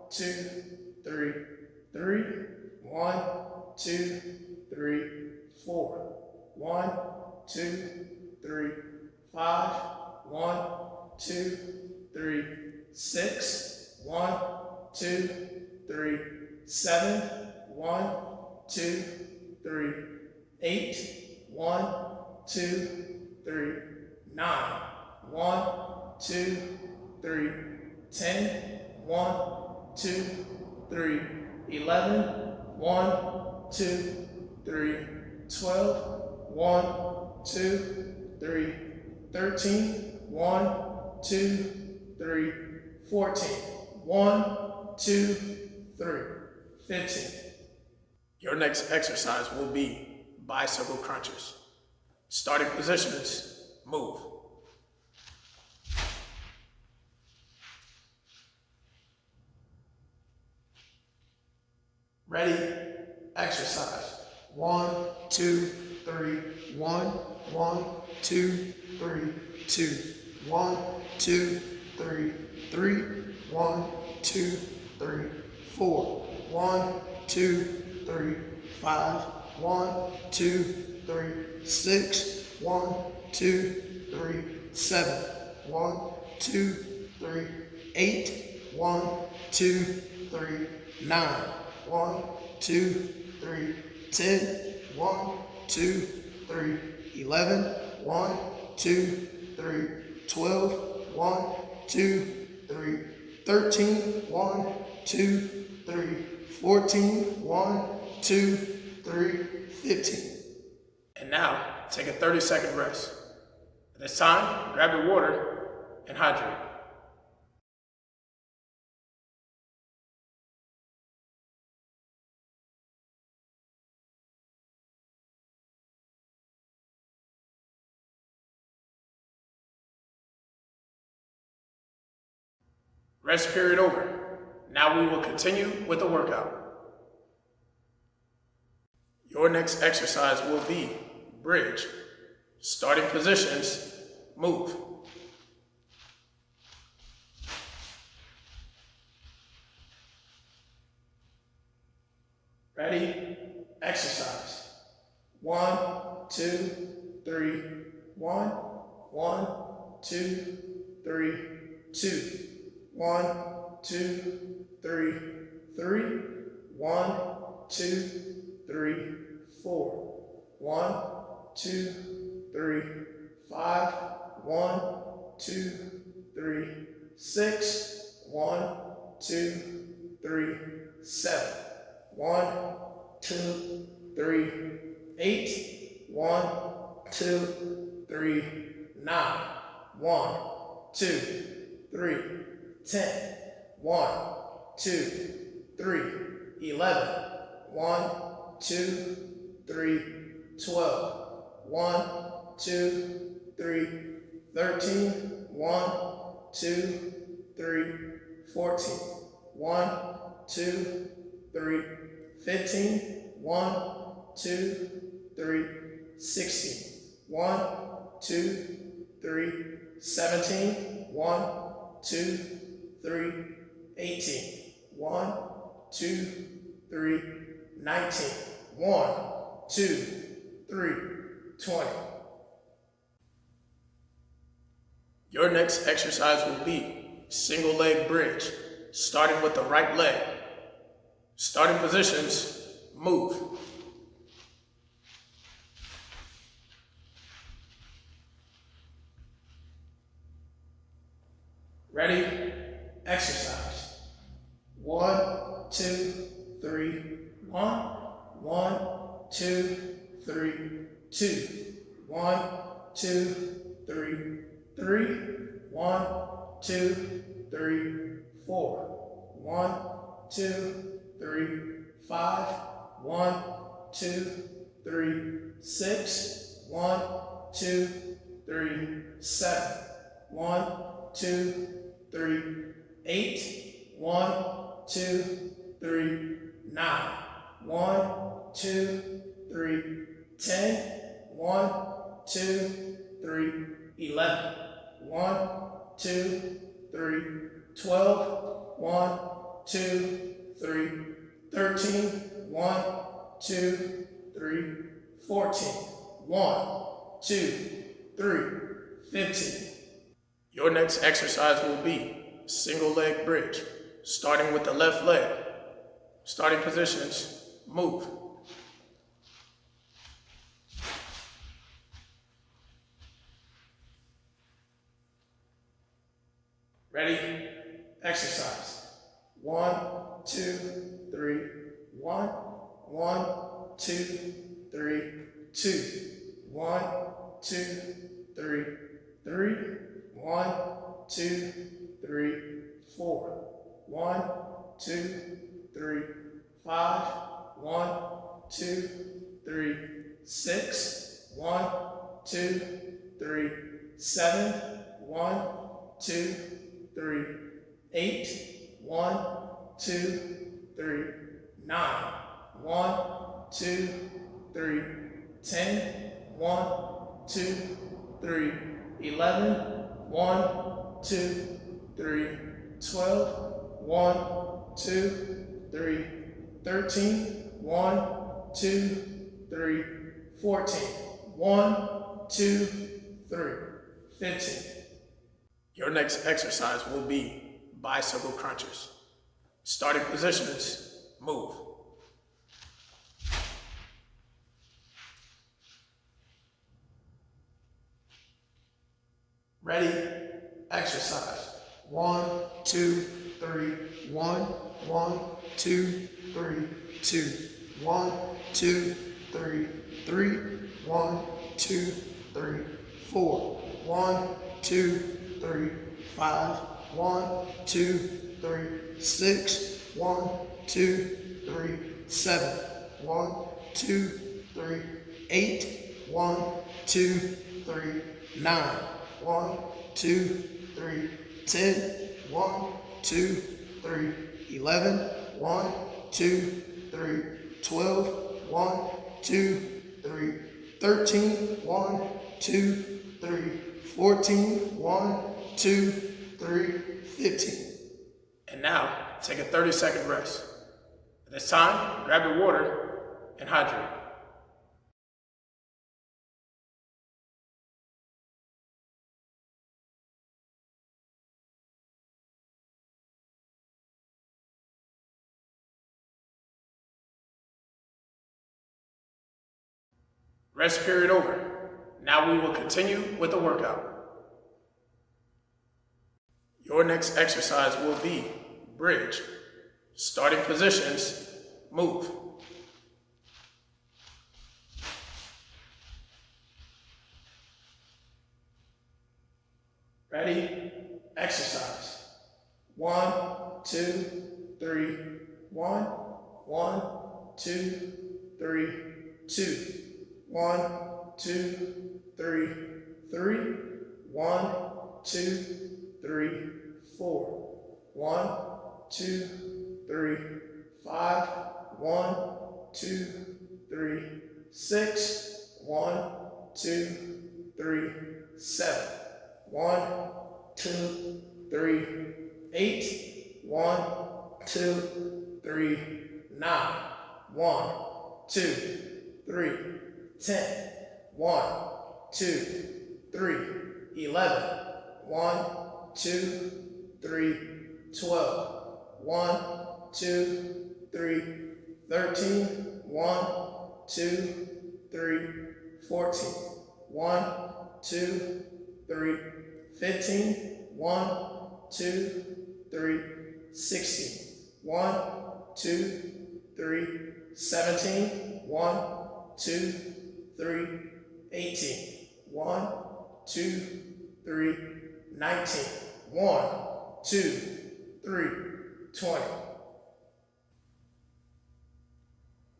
2, 3, 3, 1, 2, 3, 4, 1, 2, 3, 5, 1, 2, 3, 6, 1, 2, 3, 7, 1, 2, 3, 8, 1, 2, 3, 9, 1, 2, 3, 10, 1, 2, 3, 11, 1, 2, 3, 12, 1, 2, 3, 13, 1, 2, 3, 14, 1, 2, 3, 15. Your next exercise will be bicycle crunches. Starting positions, move. Ready? Exercise. 1, 2, 3, 1, 1, 2, 3, 2, 1, 2, 3, 3, 1, 2, 3, 4, 1, 2, 3, 5, 1, 2, 3, 6, 1, 2, 3, 7, 1, 2, 3, 8, 1, 2, 3, 9, 1, 2, 3, 10, 1, 2, 3, 11, 1, 2, 3, 12, 1, 2, 3, 13, 1, 2, 3, 14, 1, 2, 3, 15. And now, take a 30-second rest. At this time, grab your water and hydrate. Rest period over. Now we will continue with the workout. Your next exercise will be bridge. Starting positions, move. Ready? Exercise. 1, 2, 3, 1, 1, 2, 3, 2. 1, 2, 3, 3, 1, 2, 3, 4, 1, 2, 3, 5, 1, 2, 3, 6, 1, 2, 3, 7, 1, 2, 3, 8, 1, 2, 3, 9, 1, 2, 3, 10, 1, 2, 3, 11, 1, 2, 3, 12, 1, 2, 3, 13, 1, 2, 3, 14, 1, 2, 3, 15, 1, 2, 3, 16, 1, 2, 3, 17, 1, 2, 3, 18, 1, 2, 3, 19, 1, 2, 3, 20. Your next exercise will be single leg bridge, starting with the right leg. Starting positions, move. Ready? Exercise. 1, 2, 3, 1, 1, 2, 3, 2, 1, 2, 3, 3, 1, 2, 3, 4, 1, 2, 3, 5, 1, 2, 3, 6, 1, 2, 3, 7, 1, 2, 3, 8, 1, 2, 3, 9, 1, 2, 3, 10, 1, 2, 3, 11, 1, 2, 3, 12, 1, 2, 3, 13, 1, 2, 3, 14, 1, 2, 3, 15. Your next exercise will be single leg bridge, starting with the left leg. Starting positions, move. Ready? Exercise. 1, 2, 3, 1, 1, 2, 3, 2, 1, 2, 3, 3, 1, 2, 3, 4, 1, 2, 3, 5, 1, 2, 3, 6, 1, 2, 3, 7, 1, 2, 3, 8, 1, 2, 3, 9, 1, 2, 3, 10, 1, 2, 3, 11, 1, 2, 3, 12, 1, 2, 3, 13, 1, 2, 3, 14, 1, 2, 3, 15. Your next exercise will be bicycle crunches. Starting positions, move. Ready? Exercise. 1, 2, 3. 1, 1, 2, 3, 2. 1, 2, 3, 3. 1, 2, 3, 4. 1, 2, 3, 5. 1, 2, 3, 6. 1, 2, 3, 7. 1, 2, 3, 8. 1, 2, 3, 9. 1, 2, 3, 10. 1, 2, 3, 11. 1, 2, 3, 12. 1, 2, 3, 13. 1, 2, 3, 14. 1, 2, 3, 15. And now, take a 30-second rest. At this time, grab your water and hydrate. Rest period over. Now we will continue with the workout. Your next exercise will be bridge. Starting positions, move. Ready? Exercise. 1, 2, 3. 1, 1, 2, 3, 2. 1, 2, 3, 3. 1, 2, 3, 4. 1, 2, 3, 5. 1, 2, 3, 6. 1, 2, 3, 7. 1, 2, 3, 8. 1, 2, 3, 9. 1, 2, 3, 10. 1, 2, 3, 11. 1, 2, 3, 12. 1, 2, 3, 13. 1, 2, 3, 14. 1, 2, 3, 15. 1, 2, 3, 16. 1, 2, 3, 17. 1, 2, 3, 18. 1, 2, 3, 19. 1, 2, 3, 20.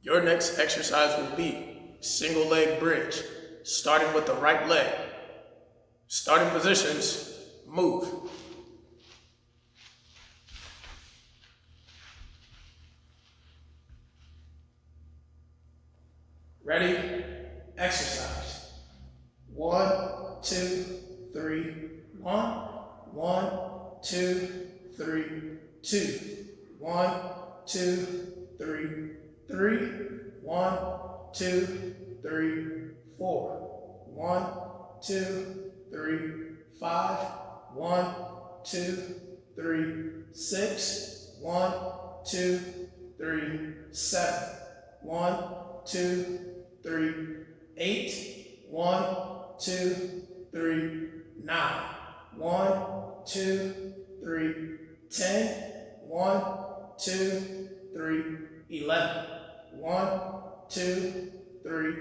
Your next exercise will be single leg bridge, starting with the right leg. Starting positions, move. Ready? Exercise. 1, 2, 3. 1, 1, 2, 3, 2. 1, 2, 3, 3. 1, 2, 3, 4. 1, 2, 3, 5. 1, 2, 3, 6. 1, 2, 3, 7. 1, 2, 3, 8. 1, 2, 3, 9. 1, 2, 3, 10. 1, 2, 3, 11. 1, 2, 3,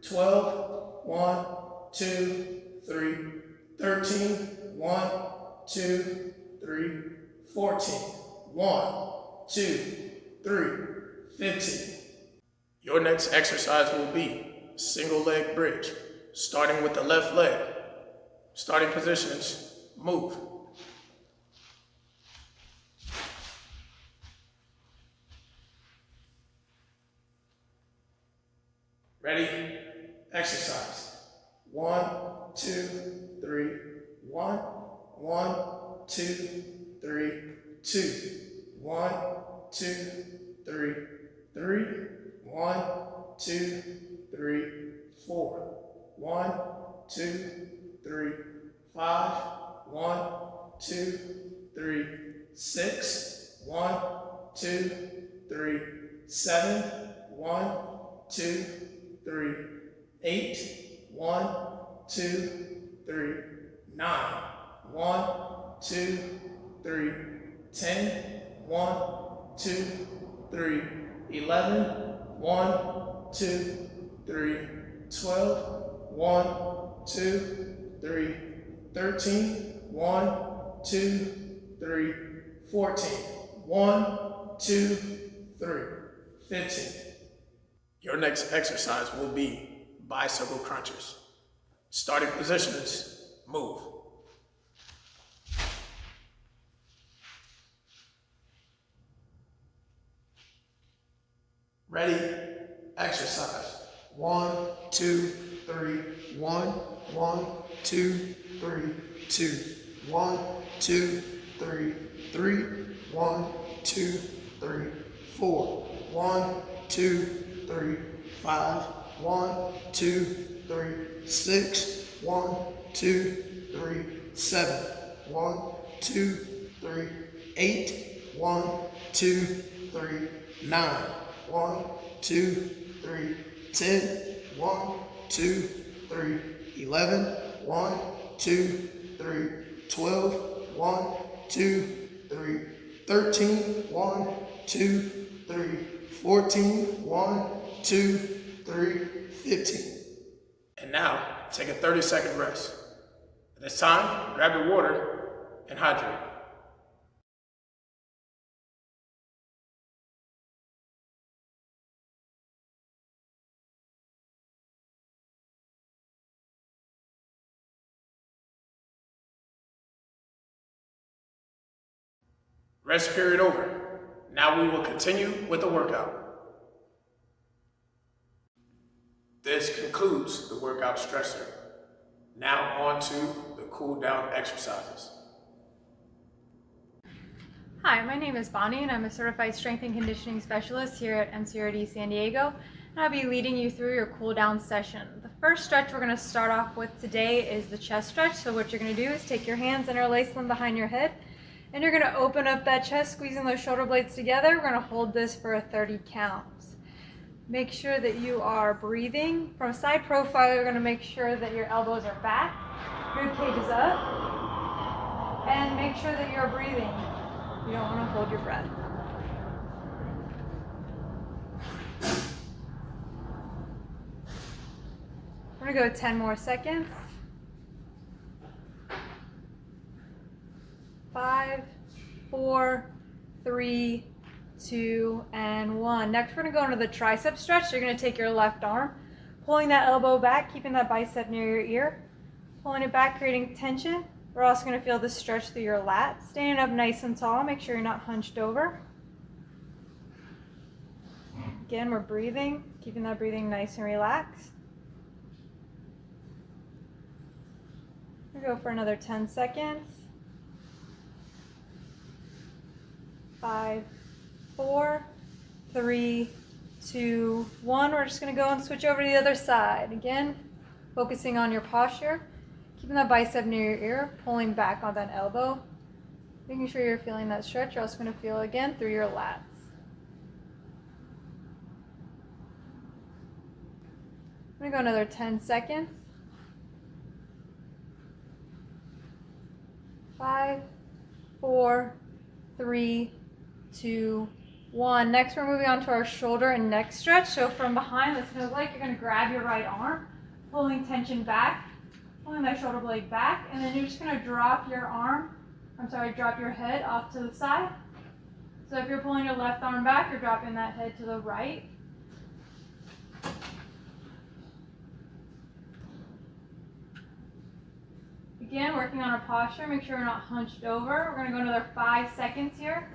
12. 1, 2, 3, 13. 1, 2, 3, 14. 1, 2, 3, 15. Your next exercise will be single leg bridge, starting with the left leg. Starting positions, move. Ready? Exercise. 1, 2, 3. 1, 1, 2, 3, 2. 1, 2, 3, 3. 1, 2, 3, 4. 1, 2, 3, 5. 1, 2, 3, 6. 1, 2, 3, 7. 1, 2, 3, 8. 1, 2, 3, 9. 1, 2, 3, 10, 1, 2, 3, 11, 1, 2, 3, 12, 1, 2, 3, 13, 1, 2, 3, 14, 1, 2, 3, 15. Your next exercise will be bicycle crunchers. Starting positions, move. Ready, exercise. 1, 2, 3, 1, 1, 2, 3, 2, 1, 2, 3, 3, 1, 2, 3, 4, 1, 2, 3, 5, 1, 2, 3, 6, 1, 2, 3, 7, 1, 2, 3, 8, 1, 2, 3, 9, 1, 2, 3, 10, 1, 2, 3, 11, 1, 2, 3, 12, 1, 2, 3, 13, 1, 2, 3, 14, 1, 2, 3, 15. And now, take a 30-second rest. At this time, grab your water and hydrate. Rest period over. Now we will continue with the workout. This concludes the workout stressor. Now on to the cool down exercises. Hi, my name is Bonnie and I'm a certified strength and conditioning specialist here at NCRD San Diego, and I'll be leading you through your cool down session. The first stretch we're going to start off with today is the chest stretch. So what you're going to do is take your hands, interlace them behind your head, and you're going to open up that chest, squeezing those shoulder blades together. We're going to hold this for a 30 counts. Make sure that you are breathing. From side profile, you're going to make sure that your elbows are back, rib cage is up, and make sure that you're breathing. You don't want to hold your breath. We're going to go 10 more seconds. 5, 4, 3, 2, and 1. Next, we're going to go into the tricep stretch. So you're going to take your left arm, pulling that elbow back, keeping that bicep near your ear, pulling it back, creating tension. We're also going to feel this stretch through your lats. Standing up nice and tall, make sure you're not hunched over. Again, we're breathing, keeping that breathing nice and relaxed. We go for another 10 seconds. 5, 4, 3, 2, 1. We're just going to go and switch over to the other side. Again, focusing on your posture. Keeping that bicep near your ear, pulling back on that elbow. Making sure you're feeling that stretch. You're also going to feel it again through your lats. I'm going to go another 10 seconds. 5, 4, 3, 2, 1. Next, we're moving on to our shoulder and neck stretch. So from behind, this feels like you're going to grab your right arm, pulling tension back, pulling that shoulder blade back, and then you're just going to drop your head off to the side. So if you're pulling your left arm back, you're dropping that head to the right. Again, working on our posture, make sure we're not hunched over. We're going to go another 5 seconds here.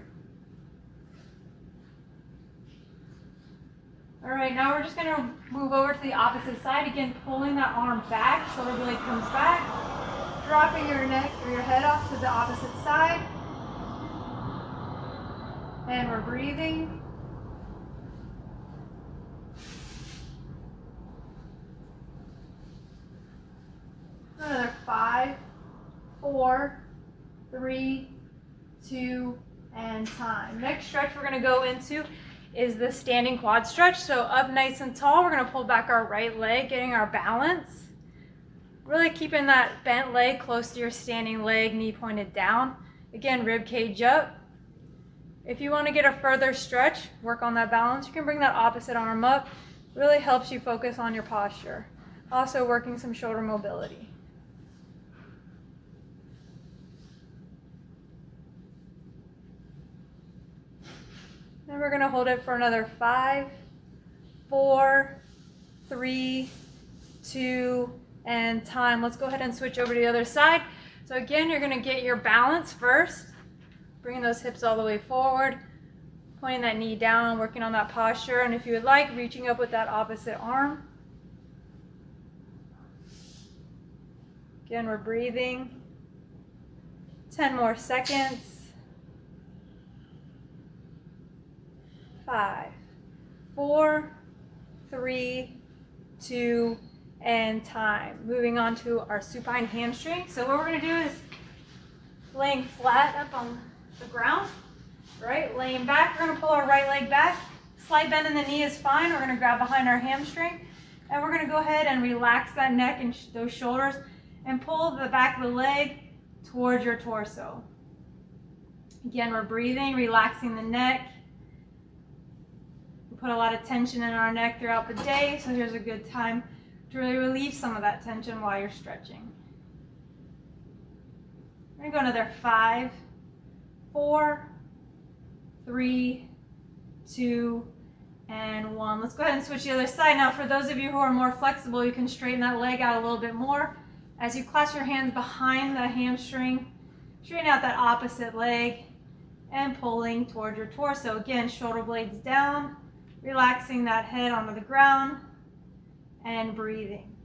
All right, now we're just going to move over to the opposite side. Again, pulling that arm back, shoulder blade comes back, dropping your neck or your head off to the opposite side. And we're breathing. Another 5, 4, 3, 2, and time. Next stretch we're going to go into is the standing quad stretch. So up nice and tall, we're going to pull back our right leg, getting our balance. Really keeping that bent leg close to your standing leg, knee pointed down. Again, rib cage up. If you want to get a further stretch, work on that balance, you can bring that opposite arm up. Really helps you focus on your posture. Also working some shoulder mobility. Then we're going to hold it for another 5, 4, 3, 2, and time. Let's go ahead and switch over to the other side. So again, you're going to get your balance first, bringing those hips all the way forward, pointing that knee down, working on that posture, and if you would like, reaching up with that opposite arm. Again, we're breathing. 10 more seconds. 5, 4, 3, 2, and time. Moving on to our supine hamstring. So what we're going to do is laying flat up on the ground, right? Laying back, we're going to pull our right leg back. Slight bend in the knee is fine. We're going to grab behind our hamstring, and we're going to go ahead and relax that neck and those shoulders and pull the back of the leg towards your torso. Again, we're breathing, relaxing the neck. We put a lot of tension in our neck throughout the day, so here's a good time to really relieve some of that tension while you're stretching. We're going to go another 5, 4, 3, 2, and 1. Let's go ahead and switch the other side. Now, for those of you who are more flexible, you can straighten that leg out a little bit more. As you clasp your hands behind the hamstring, straighten out that opposite leg and pulling towards your torso. Again, shoulder blades down, relaxing that head onto the ground and breathing.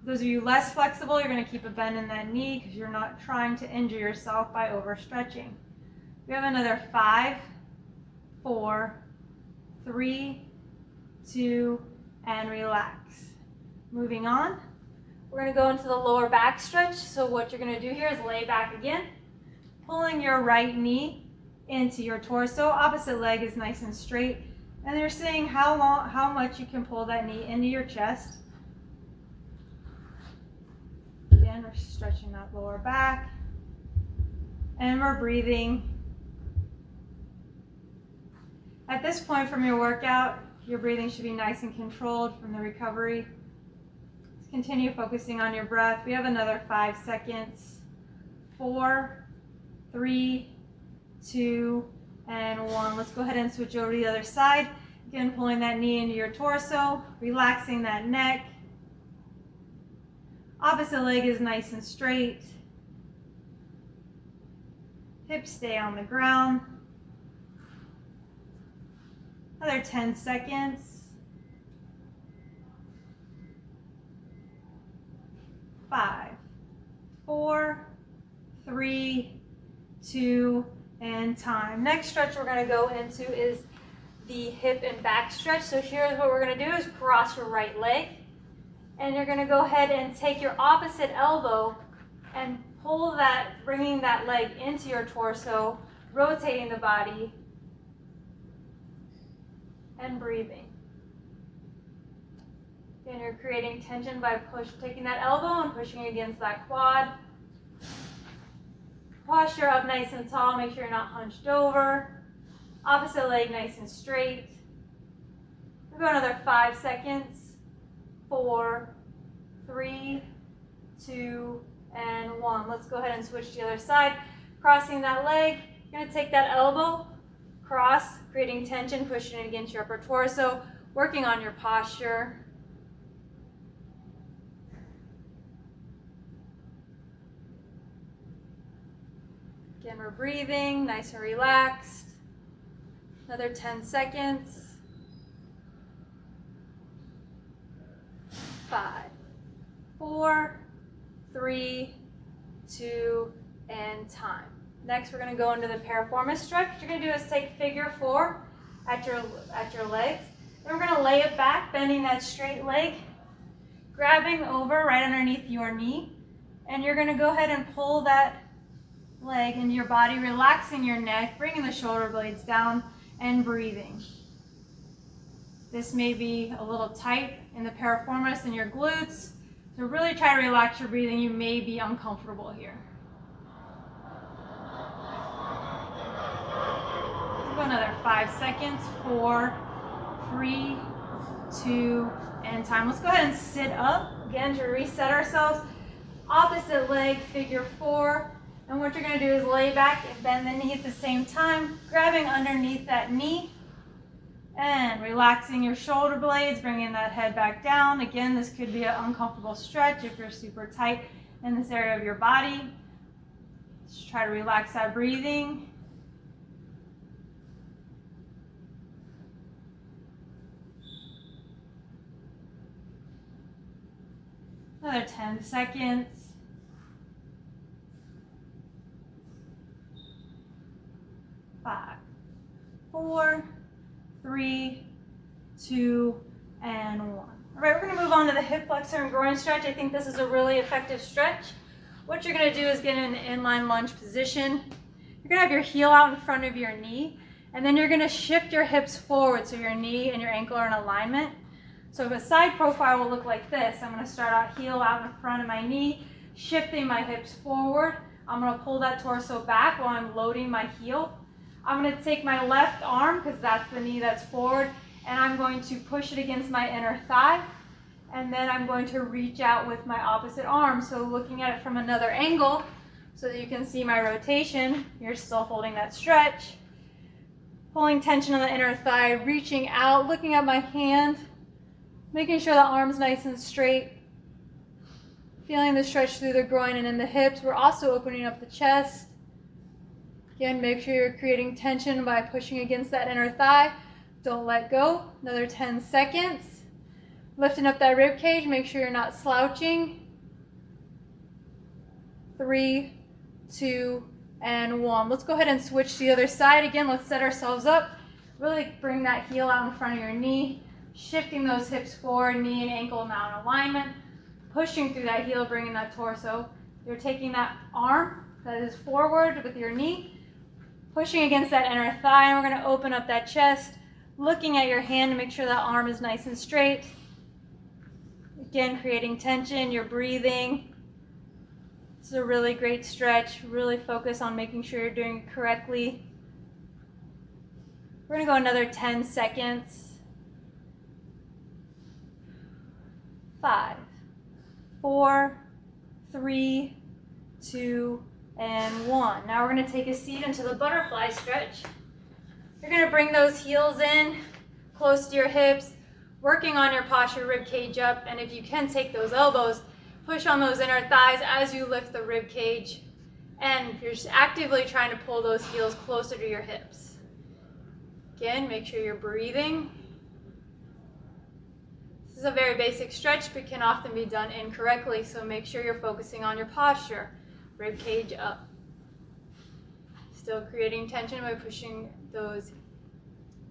Those of you less flexible, you're going to keep a bend in that knee because you're not trying to injure yourself by overstretching. We have another 5, 4, 3, 2, and relax. Moving on. We're going to go into the lower back stretch. So what you're going to do here is lay back again, pulling your right knee into your torso. Opposite leg is nice and straight. And you're seeing how much you can pull that knee into your chest. Again, we're stretching that lower back. And we're breathing. At this point from your workout, your breathing should be nice and controlled from the recovery. Continue focusing on your breath. We have another 5 seconds. 4, 3, 2, and 1. Let's go ahead and switch over to the other side. Again, pulling that knee into your torso, relaxing that neck. Opposite leg is nice and straight. Hips stay on the ground. Another 10 seconds. 5, 4, 3, 2, and time. Next stretch we're going to go into is the hip and back stretch. So here's what we're going to do is cross your right leg. And you're going to go ahead and take your opposite elbow and pull that, bringing that leg into your torso, rotating the body, and breathing. Again, you're creating tension by taking that elbow and pushing against that quad. Posture up nice and tall, make sure you're not hunched over. Opposite leg nice and straight. We'll go another 5 seconds. 4, 3, 2, and 1. Let's go ahead and switch to the other side. Crossing that leg, you're going to take that elbow, cross, creating tension, pushing it against your upper torso, working on your posture. Again, we're breathing, nice and relaxed. Another 10 seconds. 5, 4, 3, 2, and time. Next, we're going to go into the piriformis stretch. What you're going to do is take figure 4 at your legs. Then we're going to lay it back, bending that straight leg, grabbing over right underneath your knee, and you're going to go ahead and pull that leg into your body, relaxing your neck, bringing the shoulder blades down, and breathing. This may be a little tight in the piriformis and your glutes, So really try to relax your breathing. You may be uncomfortable here. Let's go another 5 seconds. 4, 3, 2, and time. Let's go ahead and sit up again to reset ourselves. Opposite leg, figure 4. And what you're going to do is lay back and bend the knee at the same time, grabbing underneath that knee and relaxing your shoulder blades, bringing that head back down. Again, this could be an uncomfortable stretch if you're super tight in this area of your body. Just try to relax that breathing. Another 10 seconds. 5, 4, 3, 2, and 1. All right, we're going to move on to the hip flexor and groin stretch. I think this is a really effective stretch. What you're going to do is get in an inline lunge position. You're going to have your heel out in front of your knee, and then you're going to shift your hips forward so your knee and your ankle are in alignment. So a side profile will look like this. I'm going to start out heel out in front of my knee, shifting my hips forward. I'm going to pull that torso back while I'm loading my heel. I'm going to take my left arm, because that's the knee that's forward, and I'm going to push it against my inner thigh. And then I'm going to reach out with my opposite arm. So looking at it from another angle so that you can see my rotation, you're still holding that stretch. Pulling tension on the inner thigh, reaching out, looking at my hand, making sure the arm's nice and straight. Feeling the stretch through the groin and in the hips. We're also opening up the chest. Again, make sure you're creating tension by pushing against that inner thigh. Don't let go. Another 10 seconds. Lifting up that rib cage. Make sure you're not slouching. 3, 2, and 1. Let's go ahead and switch to the other side. Again, let's set ourselves up. Really bring that heel out in front of your knee. Shifting those hips forward, knee and ankle now in alignment. Pushing through that heel, bringing that torso. You're taking that arm that is forward with your knee, pushing against that inner thigh, and we're going to open up that chest, looking at your hand to make sure that arm is nice and straight. Again, creating tension, you're breathing. This is a really great stretch. Really focus on making sure you're doing it correctly. We're going to go another 10 seconds. 5, 4, 3, 2, and 1. Now we're going to take a seat into the butterfly stretch. You're going to bring those heels in close to your hips, working on your posture, rib cage up, and if you can, take those elbows, push on those inner thighs as you lift the rib cage, and you're just actively trying to pull those heels closer to your hips. Again, make sure you're breathing. This is a very basic stretch, but can often be done incorrectly, so make sure you're focusing on your posture. Rib cage up. Still creating tension by pushing those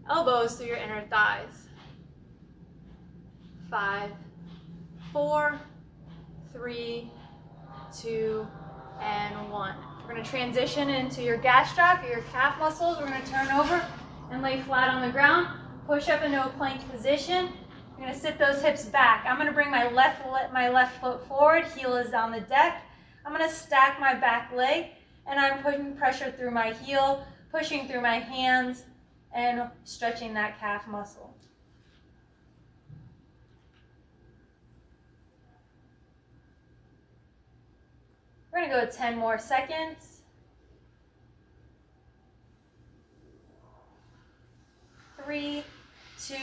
elbows through your inner thighs. 5, 4, 3, 2, and 1. We're going to transition into your gastroc, or your calf muscles. We're going to turn over and lay flat on the ground. Push up into a plank position. You're going to sit those hips back. I'm going to bring my left foot forward. Heel is on the deck. I'm going to stack my back leg, and I'm putting pressure through my heel, pushing through my hands, and stretching that calf muscle. We're going to go 10 more seconds. 3, 2,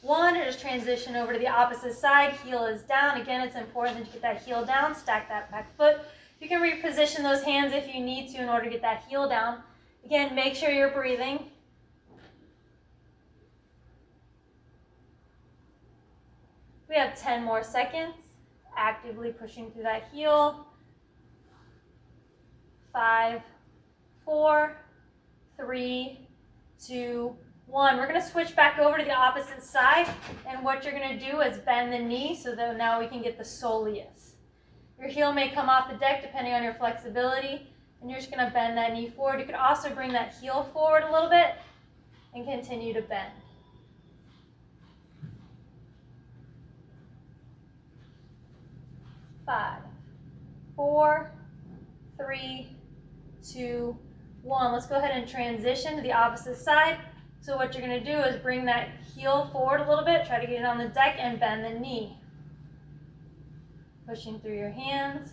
1. Just transition over to the opposite side. Heel is down. Again, it's important that you get that heel down. Stack that back foot. You can reposition those hands if you need to in order to get that heel down. Again, make sure you're breathing. We have 10 more seconds. Actively pushing through that heel. 5, 4, 3, 2, 1. We're going to switch back over to the opposite side, and what you're going to do is bend the knee so that now we can get the soleus. Your heel may come off the deck depending on your flexibility, and you're just going to bend that knee forward. You could also bring that heel forward a little bit and continue to bend. 4, 3, 2, 1. Let's go ahead and transition to the opposite side. So what you're going to do is bring that heel forward a little bit, try to get it on the deck, and bend the knee. Pushing through your hands.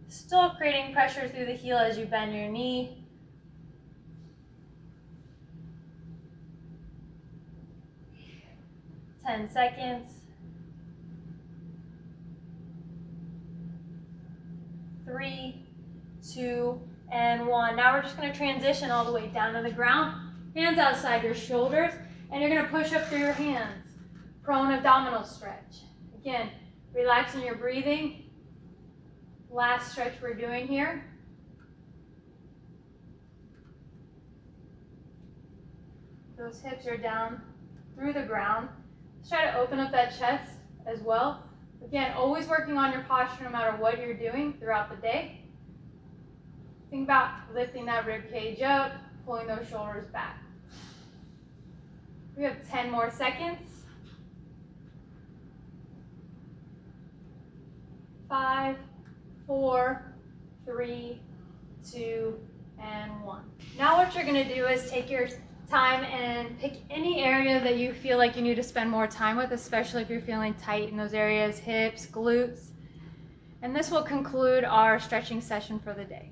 Still creating pressure through the heel as you bend your knee. Ten seconds. 3, 2, and 1. Now we're just going to transition all the way down to the ground. Hands outside your shoulders, and you're going to push up through your hands. Prone abdominal stretch. Again, relaxing your breathing. Last stretch we're doing here. Those hips are down through the ground. Let's try to open up that chest as well. Again, always working on your posture no matter what you're doing throughout the day. Think about lifting that rib cage up, pulling those shoulders back. We have 10 more seconds. 5, 4, 3, 2, and 1. Now what you're going to do is take your time and pick any area that you feel like you need to spend more time with, especially if you're feeling tight in those areas, hips, glutes. And this will conclude our stretching session for the day.